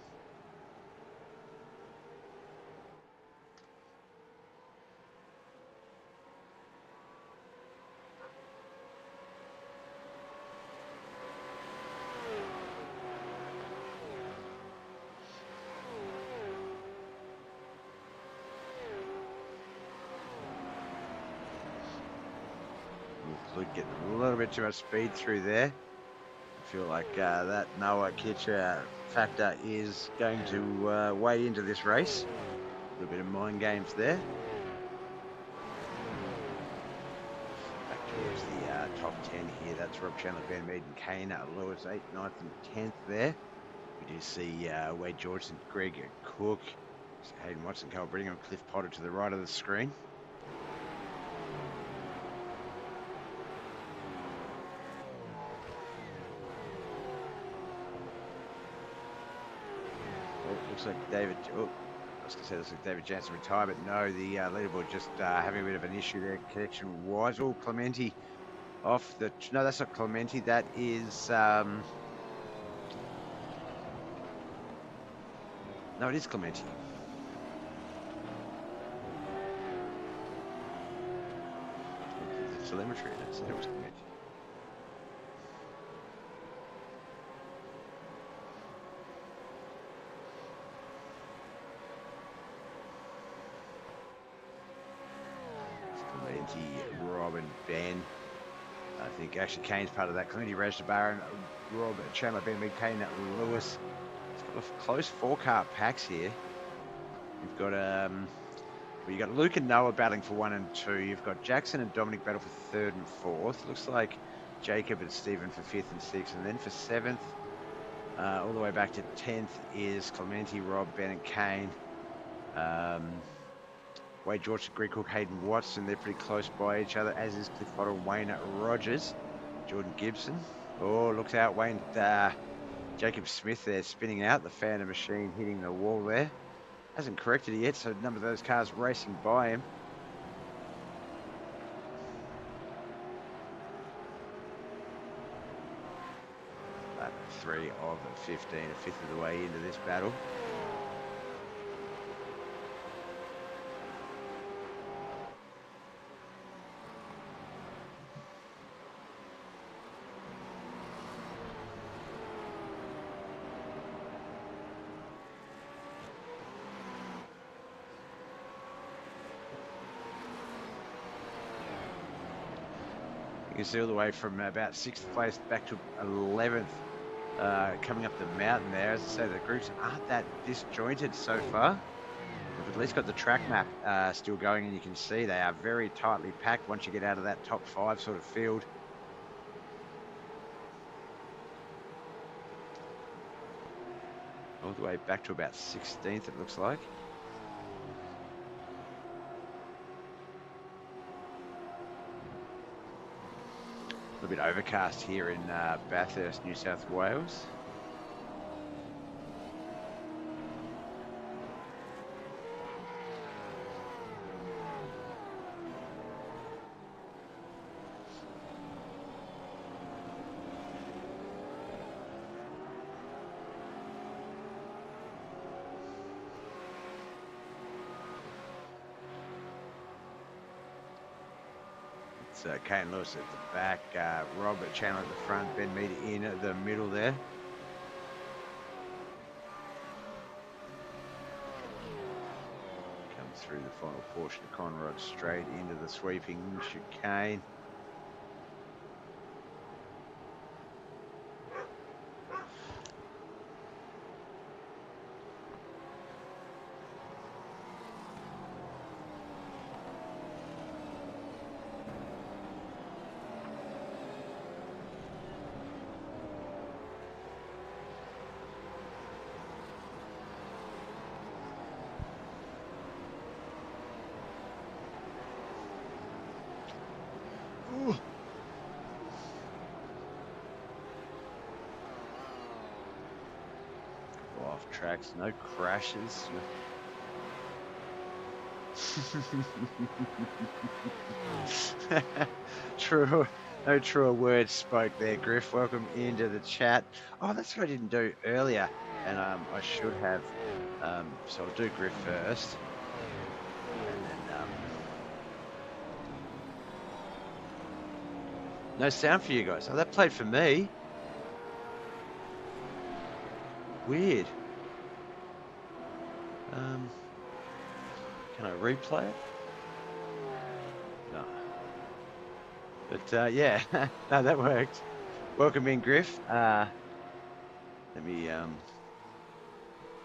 Luke getting a little bit too much speed through there. feel like that Noah Kitcher factor is going to weigh into this race. A little bit of mind games there. Back towards the top 10 here. That's Rob Chandler, Ben Mead and Kane, Lewis 8th, 9th and 10th there. We do see Wade Georgeson, Greg Cook, Hayden Watson, Carl Brittingham, Cliff Potter to the right of the screen. Looks like David. Oh, I was going to say looks like David Jansen retired, but no, the leaderboard just having a bit of an issue there, connection-wise. Oh, Clementi off the. No, that's not Clementi. That is. No, it is Clementi. The telemetry. That said it was Clementi. Rob and Ben. I think actually Kane's part of that. Clementi, Raj Baron, Rob, Chandler, Ben, Kane, Lewis. It's got a close 4-car packs here. You've got well, you got Luke and Noah battling for 1 and 2. You've got Jackson and Dominic battle for 3rd and 4th. Looks like Jacob and Stephen for 5th and 6th, and then for 7th, all the way back to 10th is Clementi, Rob, Ben, and Kane. Wade George, Greg Cook, Hayden Watson, they're pretty close by each other, as is Cliff Potter, Wayne Rogers, Jordan Gibson. Oh, looks out, Wayne, Jacob Smith there spinning out, the Phantom machine hitting the wall there. Hasn't corrected it yet, so a number of those cars racing by him. Lap 3 of 15, a fifth of the way into this battle. You can see all the way from about 6th place back to 11th, coming up the mountain there. As I say, the groups aren't that disjointed so far. We've at least got the track map still going, and you can see they are very tightly packed once you get out of that top 5 sort of field. All the way back to about 16th, it looks like. A little bit overcast here in Bathurst, New South Wales. Kane Lewis at the back, Robert Chandler at the front, Ben Mead in the middle there. Comes through the final portion of Conrod straight into the sweeping chicane. Off tracks, no crashes. True, no truer words spoke there, Griff. Welcome into the chat. Oh, that's what I didn't do earlier, and I should have. So I'll do Griff first, and then no sound for you guys. Oh, that played for me. Weird. Can I replay it? No. But yeah, no, that worked. Welcome in, Griff. Let me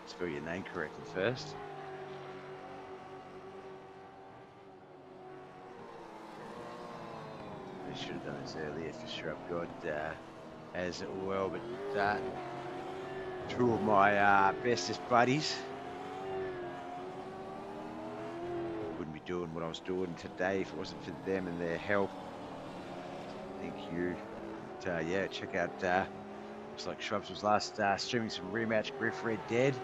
spell your name correctly first. I should have done this earlier for Shrub God as well, but two of my bestest buddies wouldn't be doing what I was doing today if it wasn't for them and their help. Thank you. But, yeah, check out. Looks like Shrubs was last streaming some rematch Griff Red Dead.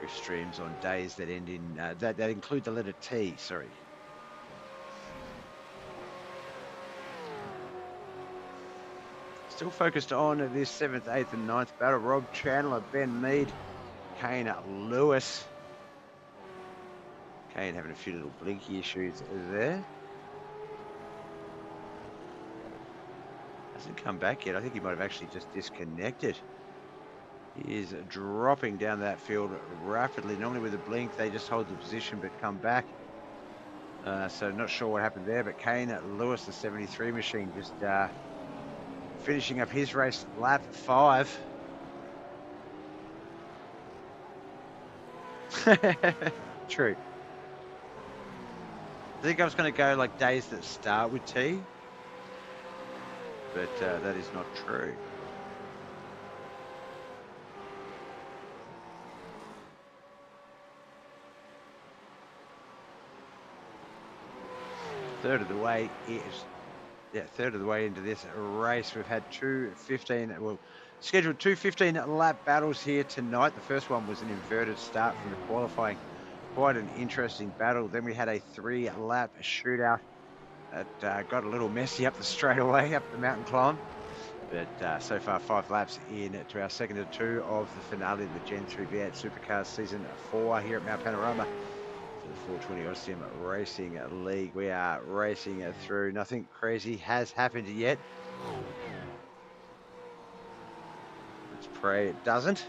Griff streams on days that end in that include the letter T. Sorry. Still focused on this 7th, 8th, and 9th battle. Rob Chandler, Ben Mead, Kane Lewis. Kane having a few little blinky issues there. Hasn't come back yet. I think he might have actually just disconnected. He is dropping down that field rapidly. Normally with a blink, they just hold the position but come back. So not sure what happened there, but Kane Lewis, the 73 machine, just finishing up his race, lap 5. True. I think I was going to go like days that start with T, but that is not true. Third of the way into this race. We've had scheduled two 15-lap battles here tonight. The first one was an inverted start from the qualifying. Quite an interesting battle. Then we had a 3-lap shootout that got a little messy up the straightaway, up the mountain climb. But so far, 5 laps in to our second of 2 of the finale of the Gen3 V8 Supercars Season 4 here at Mount Panorama. For the 420 Austin Racing League. We are racing through. Nothing crazy has happened yet. Let's pray it doesn't.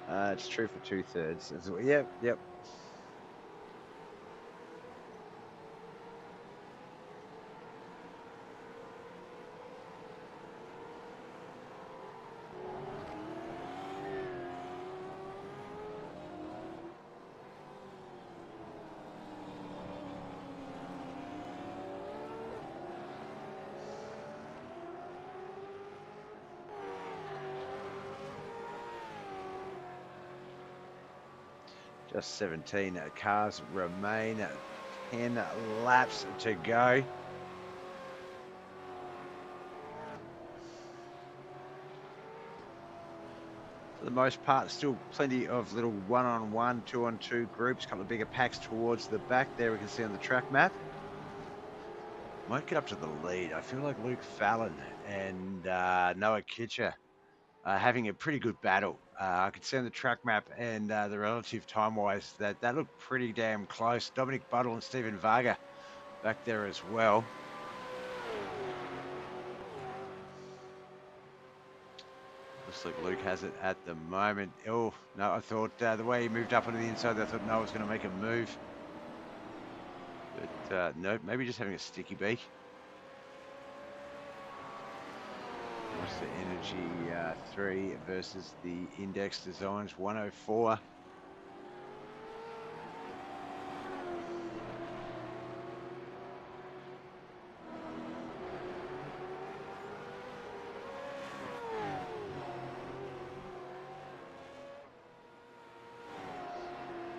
It's true for 2/3. Yep. Just 17 cars remain. 10 laps to go. For the most part, still plenty of little one-on-one, two-on-two groups. A couple of bigger packs towards the back there we can see on the track map. Might get up to the lead. I feel like Luke Fallon and Noah Kitcher having a pretty good battle. I could see on the track map and the relative time-wise that looked pretty damn close. Dominic Buttle and Stephen Varga back there as well. Looks like Luke has it at the moment. Oh, no, I thought the way he moved up onto the inside, I thought Noah was going to make a move. But no, maybe just having a sticky beak. What's the Energy 3 versus the Index Designs 104?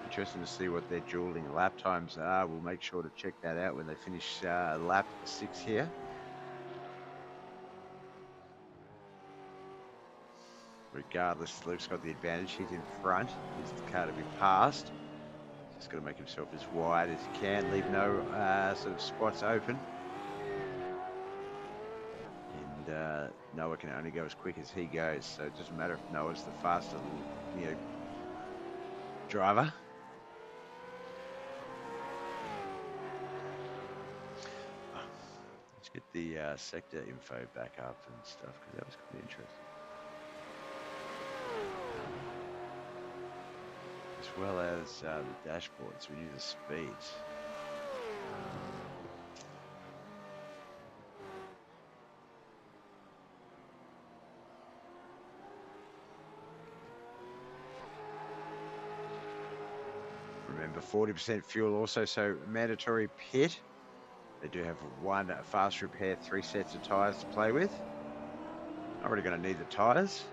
Interesting to see what their dueling lap times are. We'll make sure to check that out when they finish lap 6 here. Regardless, Luke's got the advantage. He's in front. He's the car to be passed. Just got to make himself as wide as he can. Leave no sort of spots open. And Noah can only go as quick as he goes. So it doesn't matter if Noah's the faster, driver. Let's get the sector info back up and stuff because that was quite interesting. As well as the dashboard, so we knew the speeds. Remember, 40% fuel also, so mandatory pit. They do have one fast repair, 3 sets of tyres to play with. Not really going to need the tyres.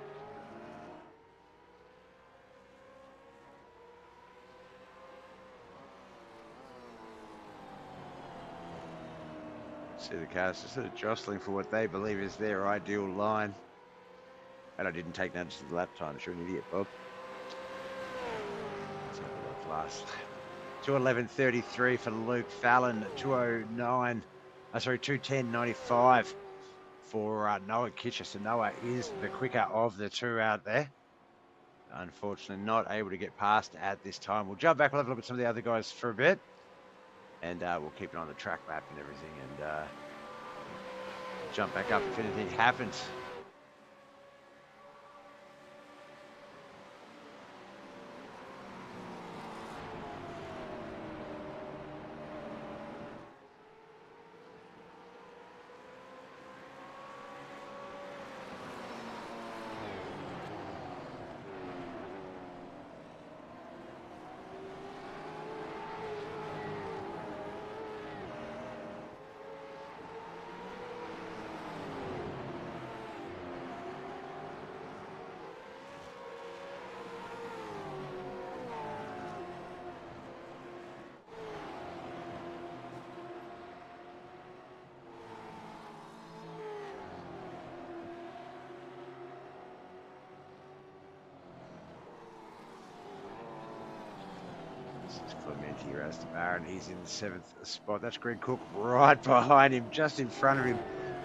See the cars just sort of jostling for what they believe is their ideal line. And I didn't take notice of the lap time. You're an idiot, Bob. Let's have a look last lap. 2:11.33 for Luke Fallon. 2:10.95 for Noah Kitcher. So Noah is the quicker of the two out there. Unfortunately, not able to get past at this time. We'll jump back. We'll have a look at some of the other guys for a bit. And we'll keep it on the track map and everything. And jump back up if anything happens. Clementi Rastabaran, he's in the 7th spot. That's Greg Cook right behind him, just in front of him.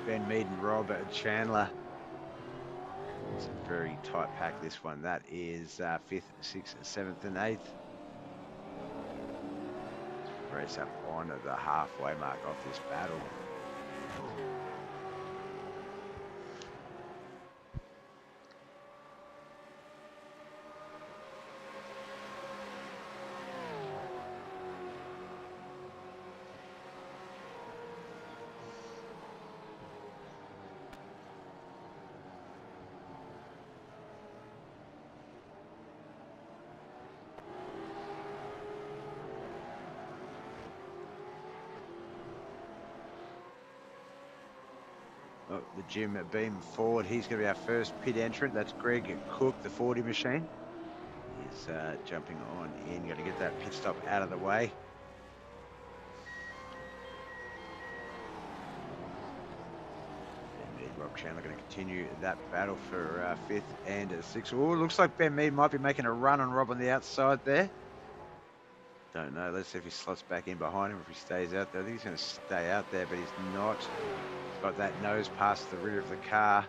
Ben Mead and Rob Chandler. It's a very tight pack, this one. That is 5th, 6th, 7th and 8th. Race up on the halfway mark of this battle. Oh, the Jim Beam forward. He's going to be our first pit entrant. That's Greg Cook, the 40 machine. He's jumping on in. Got to get that pit stop out of the way. And Rob Chandler going to continue that battle for 5th and 6th. Oh, looks like Ben Mead might be making a run on Rob on the outside there. Don't know. Let's see if he slots back in behind him, if he stays out there. I think he's going to stay out there, but he's not. He's got that nose past the rear of the car.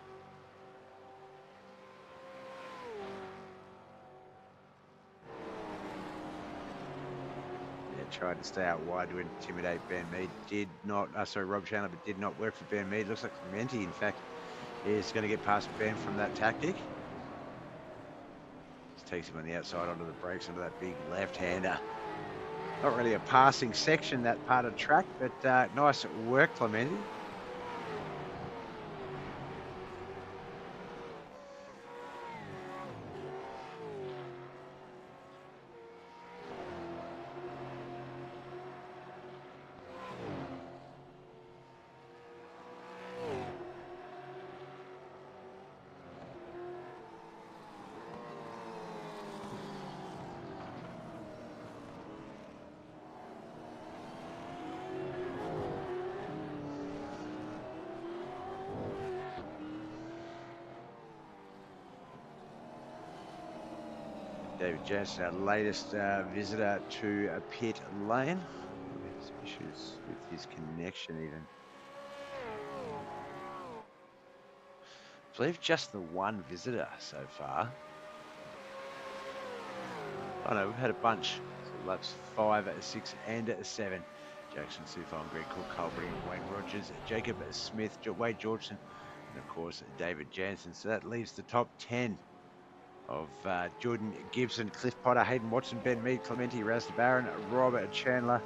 Yeah, tried to stay out wide to intimidate Ben Mead. Did not, Rob Chandler, but did not work for Ben Mead. Looks like Clementi, in fact, is going to get past Ben from that tactic. Just takes him on the outside onto the brakes, onto that big left-hander. Not really a passing section, that part of track, but nice work, Clementi. David Jansen, our latest visitor to a pit lane. Some issues with his connection even. I believe just the one visitor so far. Oh no, we've had a bunch. So laps 5, 6 and 7. Jackson Sufon, Greg Cook, Cole Bring, Wayne Rogers, Jacob Smith, Wade Georgeson, and of course David Jansen. So that leaves the top 10 of Jordan Gibson, Cliff Potter, Hayden Watson, Ben Mead, Clementi Rastabaran, Robert Chandler,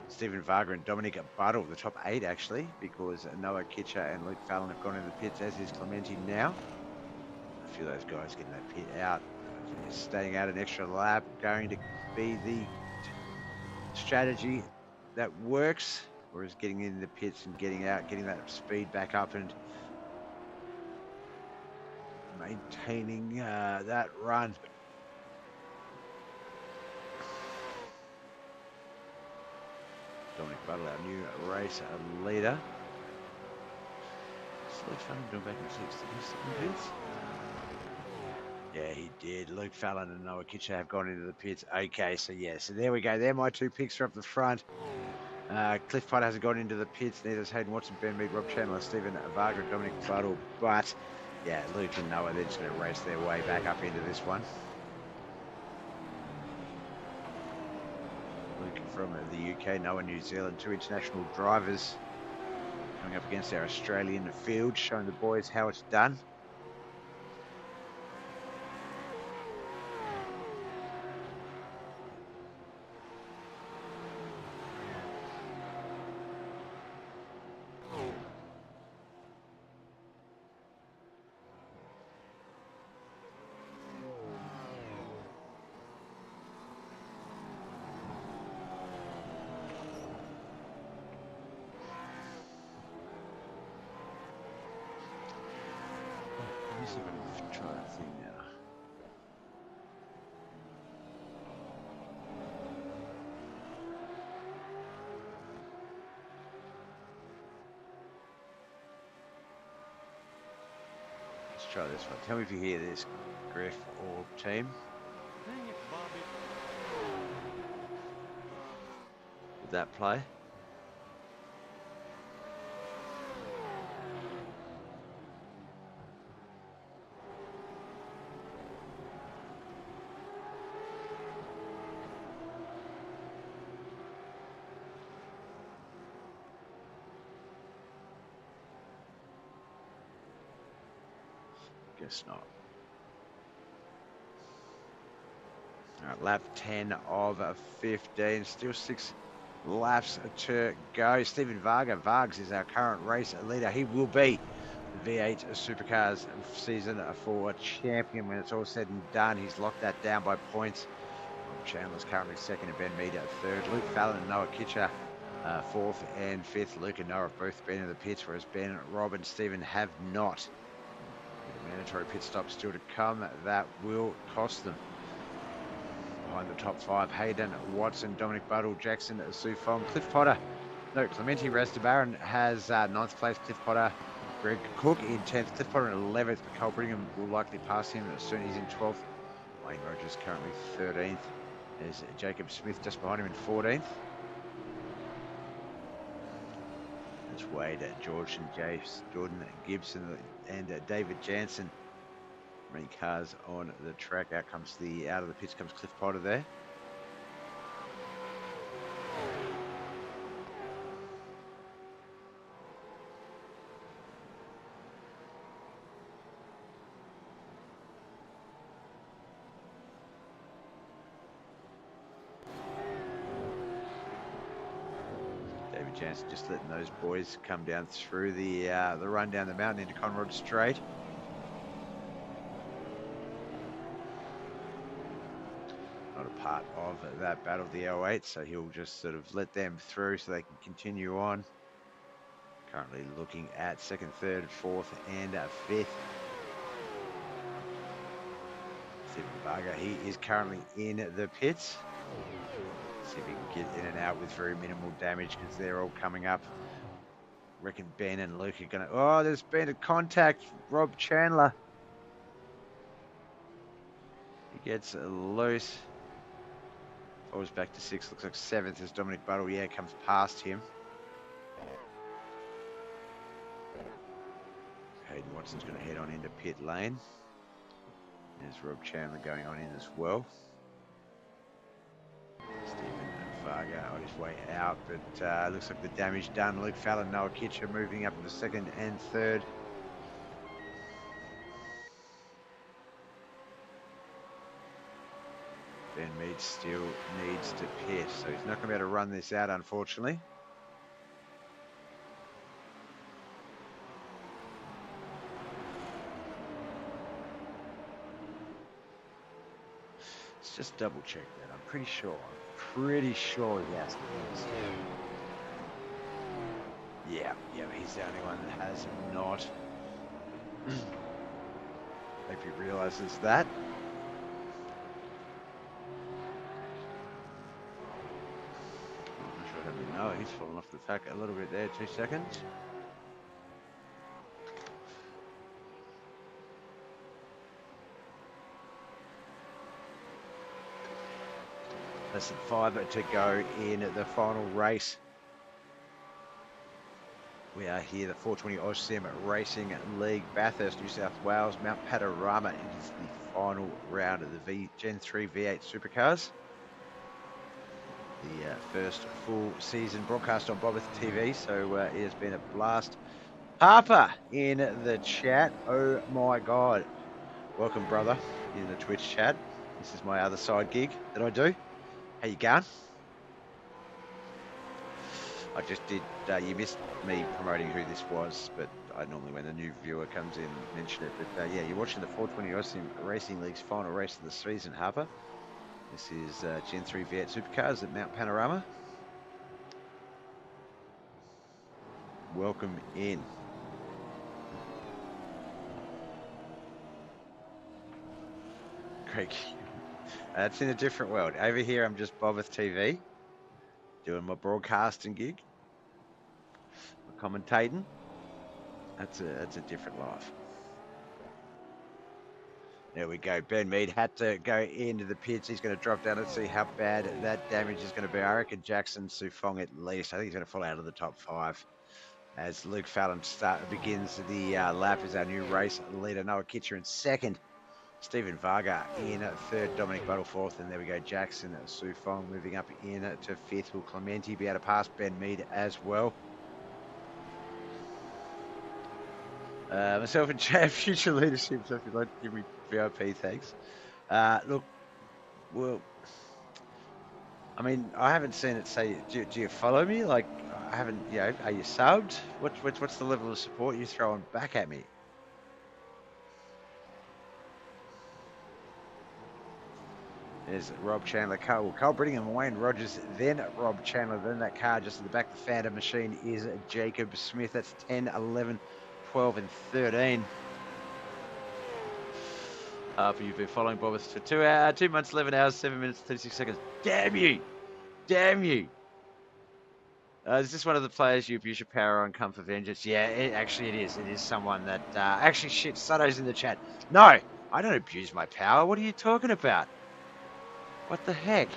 Stephen Varga and Dominic Buddle, the top 8 actually, because Noah Kitcher and Luke Fallon have gone in the pits, as is Clementi now. A few of those guys getting that pit out, staying out an extra lap, going to be the strategy that works, whereas getting in the pits and getting out, getting that speed back up and maintaining that run. Dominic Buttle, our new race leader. Is Luke Fallon doing back in sixth? Yeah, he did. Luke Fallon and Noah Kitcher have gone into the pits. Okay, so yeah, so there we go. They're my two picks are up the front. Cliff Potter hasn't gone into the pits. Neither has Hayden Watson, Ben Mead, Rob Chandler, Stephen Varga, Dominic Buttle. But yeah, Luke and Noah, they're just going to race their way back up into this one. Luke from the UK, Noah, New Zealand, two international drivers coming up against our Australian field, showing the boys how it's done. Let me see if I can try that thing now. Let's try this one. Tell me if you hear this, Griff or team. Dang it, Bobby. Did that play? Guess not. All right, lap 10 of 15. Still 6 laps to go. Stephen Varga. Vargs is our current race leader. He will be the V8 Supercars season 4 champion when it's all said and done. He's locked that down by points. Rob Chandler's currently second and Ben Mead at third. Luke Fallon and Noah Kitcher fourth and fifth. Luke and Noah have both been in the pits, whereas Ben, Rob and Stephen have not. With a mandatory pit stop still to come, that will cost them. Behind the top five, Hayden Watson, Dominic Buttle, Jackson Sufong, Cliff Potter. No, Clemente Rastabaran has 9th place. Cliff Potter, Greg Cook in 10th. Cliff Potter in 11th, but Cole Brigham will likely pass him as soon as he's in 12th. Wayne Rogers currently 13th. There's Jacob Smith just behind him in 14th. There's Wade, George and James, Jordan Gibson and David Jansen. Many cars on the track. Out of the pits comes Cliff Potter there. David Jansen just letting those boys come down through the run down the mountain into Conrod Straight. Not a part of that battle of the L8, so he'll just sort of let them through so they can continue on. Currently looking at 2nd, 3rd, 4th and 5th. Stephen Varga, he is currently in the pits. See if he can get in and out with very minimal damage because they're all coming up. Reckon Ben and Luke are going to... Oh, there's been a contact. Rob Chandler. He gets loose. Falls back to 6th. Looks like 7th as Dominic Buttle. Yeah, comes past him. Hayden Watson's going to head on into pit lane. There's Rob Chandler going on in as well. Stephen Varga on his way out, but looks like the damage done. Luke Fallon, Noah Kitcher moving up into 2nd and 3rd. Ben Mead still needs to pit, so he's not going to be able to run this out, unfortunately. Let's just double check that. I'm pretty sure pretty sure he has to first. Yeah, he's the only one that has not. Hope he realizes that. I'm not sure how to know. He's fallen off the track a little bit there. 2 seconds. Less than 5 to go in the final race. We are here, the 420 Aussim Racing League, Bathurst, New South Wales, Mount Panorama. It is the final round of the Gen3 V8 Supercars. The first full season broadcast on BobbethTV, so it has been a blast. Harper in the chat. Oh my God. Welcome, brother, in the Twitch chat. This is my other side gig that I do. How you going? I just did, you missed me promoting who this was, but I normally, when a new viewer comes in, mention it. But yeah, you're watching the 420 Aussim Racing League's final race of the season, Harper. This is Gen3 V8 Supercars at Mount Panorama. Welcome in. Craig, that's in a different world. Over here, I'm just BobbethTV, doing my broadcasting gig, my commentating. That's a different life. There we go. Ben Mead had to go into the pits. He's going to drop down and see how bad that damage is going to be. I reckon Jackson Sufong at least. I think he's going to fall out of the top 5. As Luke Fallon begins the lap as our new race leader. Noah Kitcher in second. Stephen Varga in third. Dominic Buttle fourth. And there we go. Jackson Sufong moving up in to fifth. Will Clementi be able to pass Ben Mead as well? Myself and Chad, future leadership. So if you'd like to give me VIP, thanks. Look, well, I mean, I haven't seen it say, do you follow me? Like, I haven't, are you subbed? What's the level of support you're throwing back at me? There's Rob Chandler, Carl Brittingham, Wayne Rogers, then Rob Chandler, then that car just in the back of the Phantom machine is Jacob Smith. That's 10, 11, 12, and 13. You've been following Bobbeth for 2 months, 11 hours, 7 minutes, 36 seconds. Damn you! Damn you! Is this one of the players you abuse your power on, come for vengeance? Yeah, actually it is. It is someone that... actually, shit, Sutto's in the chat. No, I don't abuse my power. What are you talking about? What the heck?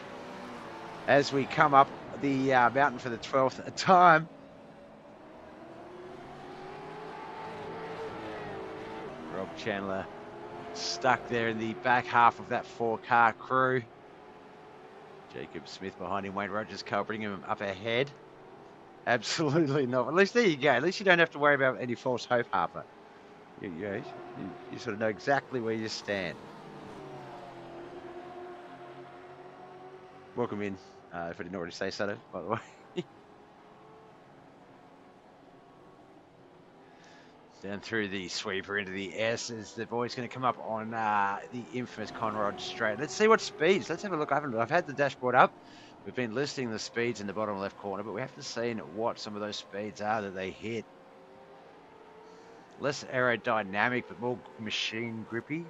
As we come up the mountain for the 12th time. Rob Chandler stuck there in the back half of that 4-car crew. Jacob Smith behind him. Wayne Rogers, Carl Brittingham up ahead. Absolutely not. At least there you go. At least you don't have to worry about any false hope, Harper. You sort of know exactly where you stand. Welcome in, if I didn't already say so, by the way. Down through the sweeper into the S as the boy's going to come up on the infamous Conrod Straight. Let's see what speeds. Let's have a look. I've had the dashboard up. We've been listing the speeds in the bottom left corner, but we have to see what some of those speeds are that they hit. Less aerodynamic, but more machine grippy.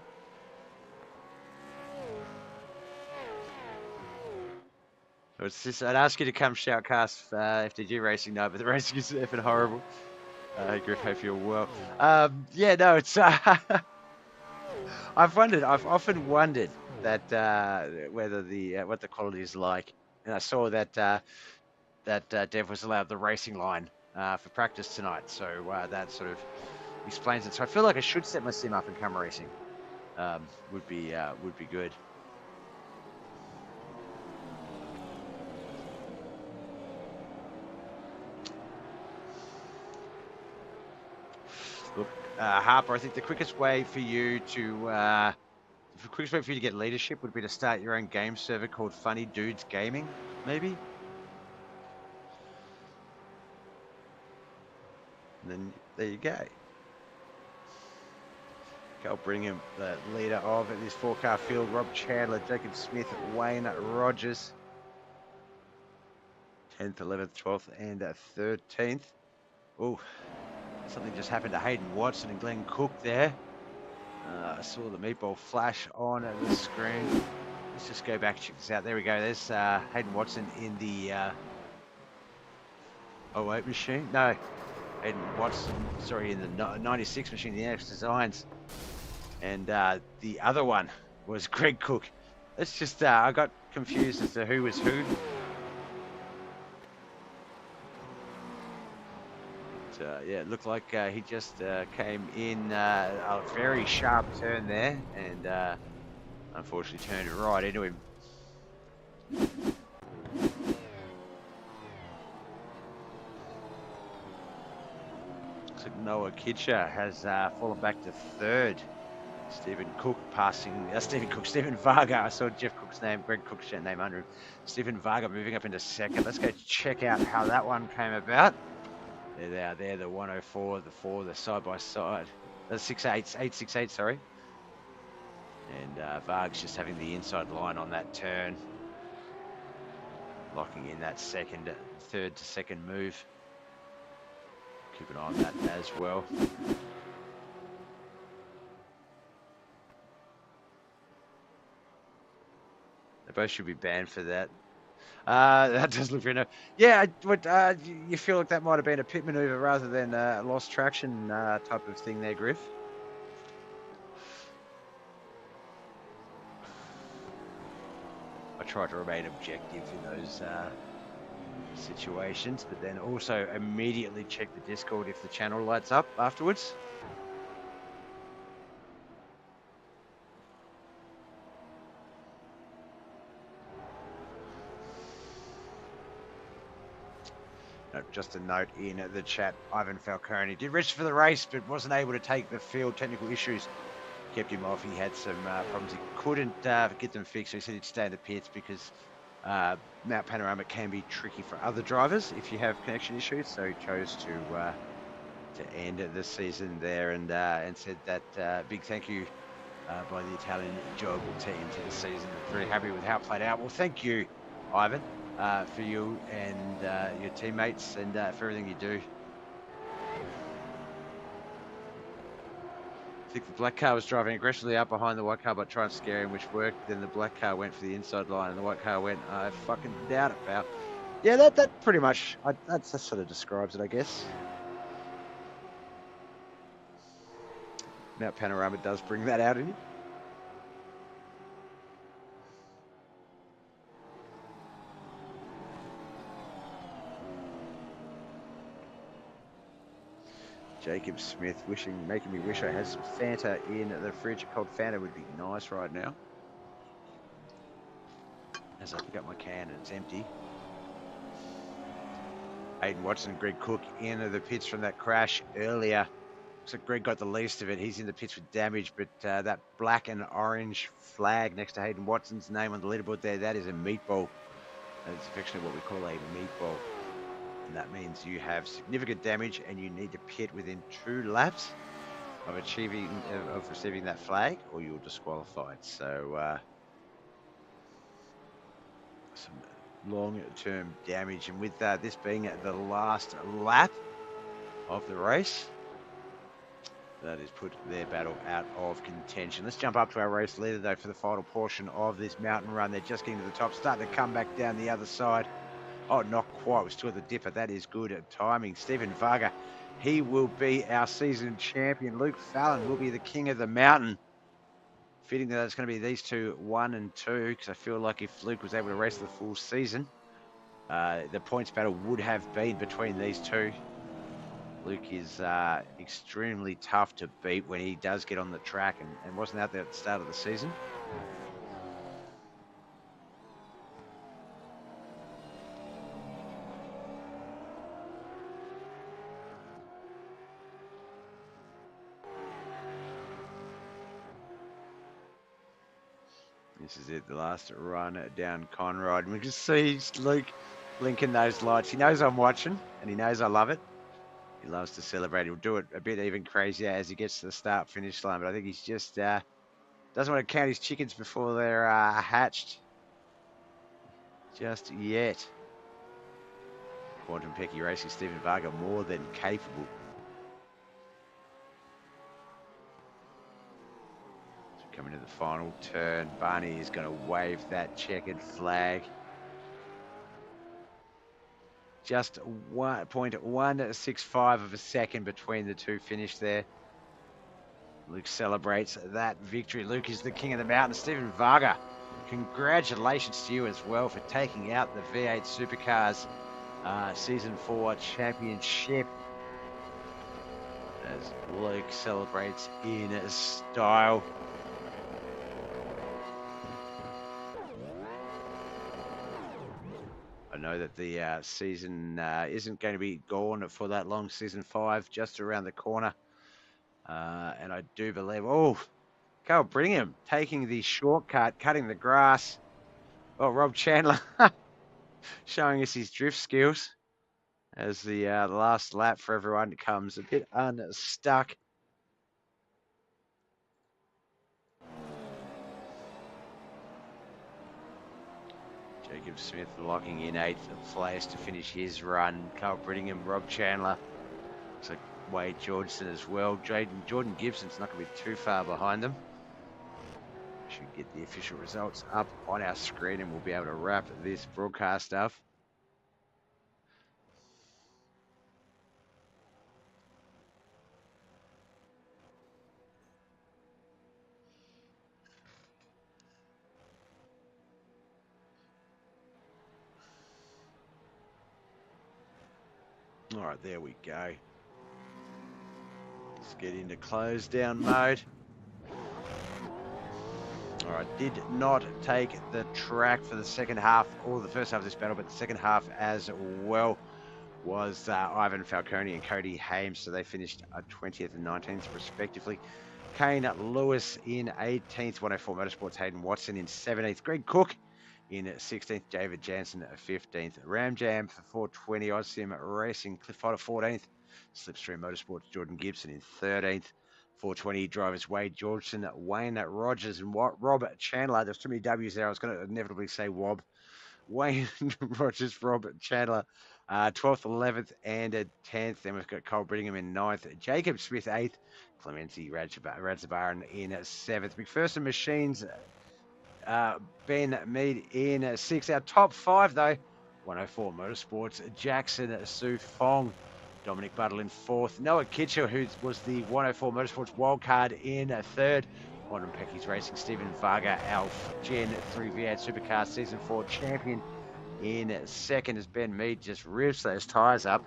It's just, I'd ask you to come shoutcast FDG Racing now, but the racing is effing horrible. Griff, hope you're well. Yeah, no, it's. I've often wondered that whether what the quality is like, and I saw that Dev was allowed the racing line for practice tonight, so that sort of explains it. So I feel like I should set my sim up and come racing. Would be good. Look, Harper, I think the quickest way for you to get leadership would be to start your own game server called Funny Dudes Gaming, maybe. And then there you go. Carl Brittingham, the leader of this 4-car field. Rob Chandler, Jacob Smith, Wayne Rogers. 10th, 11th, 12th, and 13th. Oh, something just happened to Hayden Watson and Glenn Cook there. I saw the meatball flash on the screen. Let's just go back and check this out. There we go. There's Hayden Watson in the 08 machine. No, Hayden Watson, sorry, in the 96 machine, the NX Designs. And the other one was Greg Cook. Let's just, I got confused as to who was who. But, yeah, it looked like he just came in a very sharp turn there and unfortunately turned right into him. Looks like Noah Kitcher has fallen back to third. Stephen Varga. I saw Jeff Cook's name, Greg Cook's name under him. Stephen Varga moving up into second. Let's go check out how that one came about. There they are there, the 104, the 4, the side by side. The 868, sorry. And Varg's just having the inside line on that turn. Locking in that third to second move. Keep an eye on that as well. They both should be banned for that. That does look very nice. Yeah, you feel like that might have been a pit maneuver rather than a lost traction type of thing there, Griff? I try to remain objective in those situations, but then also immediately check the Discord if the channel lights up afterwards. Just a note in the chat, Ivan Falcone did register for the race, but wasn't able to take the field. Technical issues kept him off. He had some problems. He couldn't get them fixed, so he said he'd stay in the pits because Mount Panorama can be tricky for other drivers if you have connection issues. So he chose to end the season there and said that big thank you by the Italian enjoyable team to the season. Very happy with how it played out. Well, thank you, Ivan. For you and your teammates and for everything you do. I think the black car was driving aggressively out behind the white car but trying to scare him, which worked. Then the black car went for the inside line and the white car went, I fucking doubt it, pal. Yeah, that pretty much, that sort of describes it, I guess. Mount Panorama does bring that out in you. Jacob Smith making me wish I had some Fanta in the fridge. A cold Fanta would be nice right now. As I pick up my can and it's empty. Hayden Watson and Greg Cook into the pits from that crash earlier. Looks like Greg got the least of it. He's in the pits with damage, but that black and orange flag next to Hayden Watson's name on the leaderboard there, that is a meatball. That's affectionately what we call a meatball. And that means you have significant damage and you need to pit within 2 laps of receiving that flag, or you're disqualified. So some long-term damage, and with this being the last lap of the race, that has put their battle out of contention. Let's jump up to our race leader though for the final portion of this mountain run. They're just getting to the top, starting to come back down the other side. Oh, not quite. We're still at the dipper. That is good timing. Stephen Varga, he will be our season champion. Luke Fallon will be the king of the mountain. Fitting that it's going to be these two, 1 and 2, because I feel like if Luke was able to race the full season, the points battle would have been between these two. Luke is extremely tough to beat when he does get on the track and wasn't out there at the start of the season. This is it, the last run down Conrod. And we can see Luke blinking those lights. He knows I'm watching, and he knows I love it. He loves to celebrate. He'll do it a bit even crazier as he gets to the start-finish line. But I think he's just doesn't want to count his chickens before they're hatched just yet. Quantum Pecky Racing, Stephen Varga, more than capable. So coming to the final turn, Barney is going to wave that checkered flag. Just 1.165 of a second between the two finish there. Luke celebrates that victory. Luke is the king of the mountain. Stephen Varga, congratulations to you as well for taking out the V8 Supercars Season 4 Championship. As Luke celebrates in style. I know that the season isn't going to be gone for that long. Season 5 just around the corner. And I do believe, Carl Bringham taking the shortcut, cutting the grass. Oh, Rob Chandler showing us his drift skills as the last lap for everyone comes a bit unstuck. Jacob Smith locking in 8th place to finish his run. Carl Brittingham, Rob Chandler. Looks like Wade Georgeson as well. Jordan Gibson's not going to be too far behind them. Should get the official results up on our screen and we'll be able to wrap this broadcast up. All right, there we go. Let's get into close down mode. All right, did not take the track for the second half or the first half of this battle, but the second half as well was Ivan Falcone and Cody Hames. So they finished 20th and 19th respectively. Kane Lewis in 18th, 104 Motorsports, Hayden Watson in 17th, Greg Cook in 16th, David Jansen 15th, Ram Jam for 420, Ozsim Racing, Cliff Fighter 14th, Slipstream Motorsports, Jordan Gibson in 13th, 420 drivers, Wade Georgeson, Wayne Rogers, and Rob Chandler. There's too many W's there. I was going to inevitably say Wob. Wayne Rogers, Rob Chandler, 12th, 11th, and 10th. Then we've got Cole Brittingham in 9th, Jacob Smith 8th, Clemente Radzabaran in 7th. McPherson Machines, Ben Mead in 6th. Our top 5, though, 104 Motorsports, Jackson Su Fong, Dominic Buttle in 4th, Noah Kitcher, who was the 104 Motorsports wildcard in 3rd, Quantum Pecky's Racing, Stephen Varga, Alf, Gen 3 V8 Supercars Season 4 champion in 2nd as Ben Mead just rips those tyres up.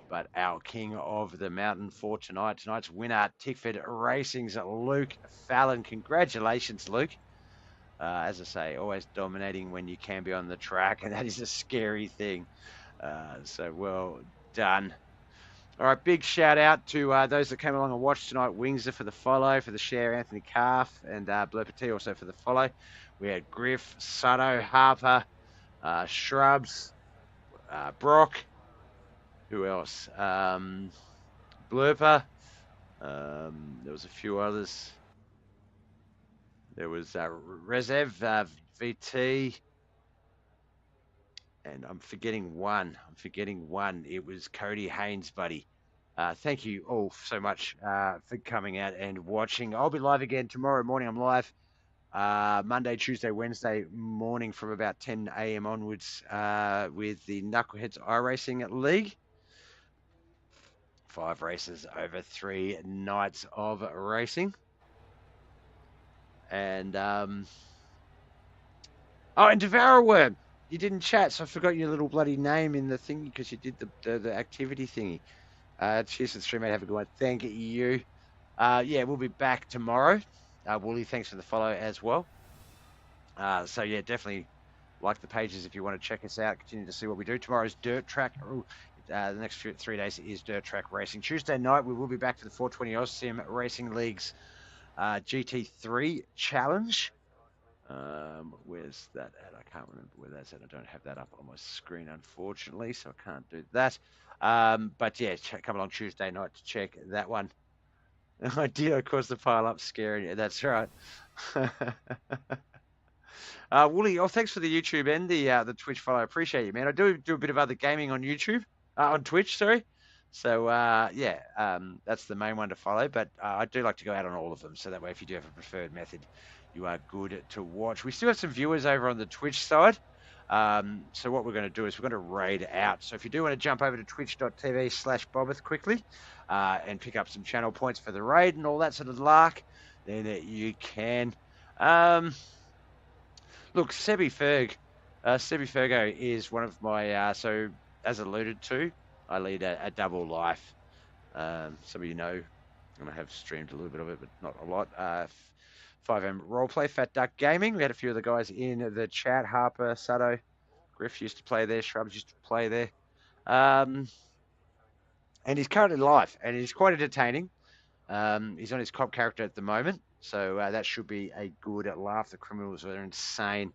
But our king of the mountain for tonight's winner, Tickford Racing's Luke Fallon. Congratulations, Luke. As I say, always dominating when you can be on the track, and that is a scary thing. So well done. All right, big shout out to those that came along and watched tonight. Wingser for the follow, for the share, Anthony Calf, and BobbethTV also for the follow. We had Griff, Sutto, Harper, Shrubs, Brock. Who else? Blurper. There was a few others. There was Rezev, VT. And I'm forgetting one. It was Cody Haynes, buddy. Thank you all so much for coming out and watching. I'll be live again tomorrow morning. I'm live Monday, Tuesday, Wednesday morning from about 10 a.m. onwards with the Knuckleheads iRacing League. 5 races over 3 nights of racing. And and Devour Worm. You didn't chat, so I forgot your little bloody name in the thingy because you did the activity thingy. Cheers to the stream, mate. Have a good one. Thank you. Yeah, we'll be back tomorrow. Wooly, thanks for the follow as well. So yeah, definitely like the pages if you want to check us out. Continue to see what we do. Tomorrow's dirt track. The next 3 days is dirt track racing. Tuesday night, we will be back to the 420 Sim Racing League's GT3 Challenge. Where's that at? I can't remember where that's at. I don't have that up on my screen, unfortunately, so I can't do that. But yeah, come along Tuesday night to check that one. I did, of course, the pile up scaring you. That's right. Wooly, thanks for the YouTube and the Twitch follow. I appreciate you, man. I do a bit of other gaming on YouTube. On Twitch, sorry. So yeah, that's the main one to follow. But I do like to go out on all of them, so that way, if you do have a preferred method, you are good to watch. We still have some viewers over on the Twitch side. So what we're going to do is we're going to raid out. So if you do want to jump over to twitch.tv/Bobbeth quickly and pick up some channel points for the raid and all that sort of lark, then you can. Um, Look, Sebi Fergo is one of my, so as alluded to, I lead a double life. Some of you know, and I have streamed a little bit of it, but not a lot. 5M Roleplay, Fat Duck Gaming. We had a few of the guys in the chat. Harper, Sato, Griff used to play there. Shrubs used to play there. And he's currently live, and he's quite entertaining. He's on his cop character at the moment, so that should be a good laugh. The criminals are insane.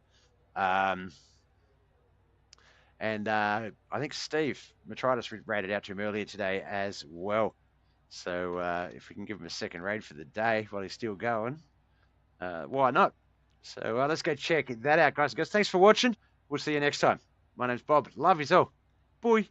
And I think Steve Matritis rated out to him earlier today as well. So if we can give him a second raid for the day while he's still going, why not? So let's go check that out, guys. Thanks for watching. We'll see you next time. My name's Bob. Love you all. Bye.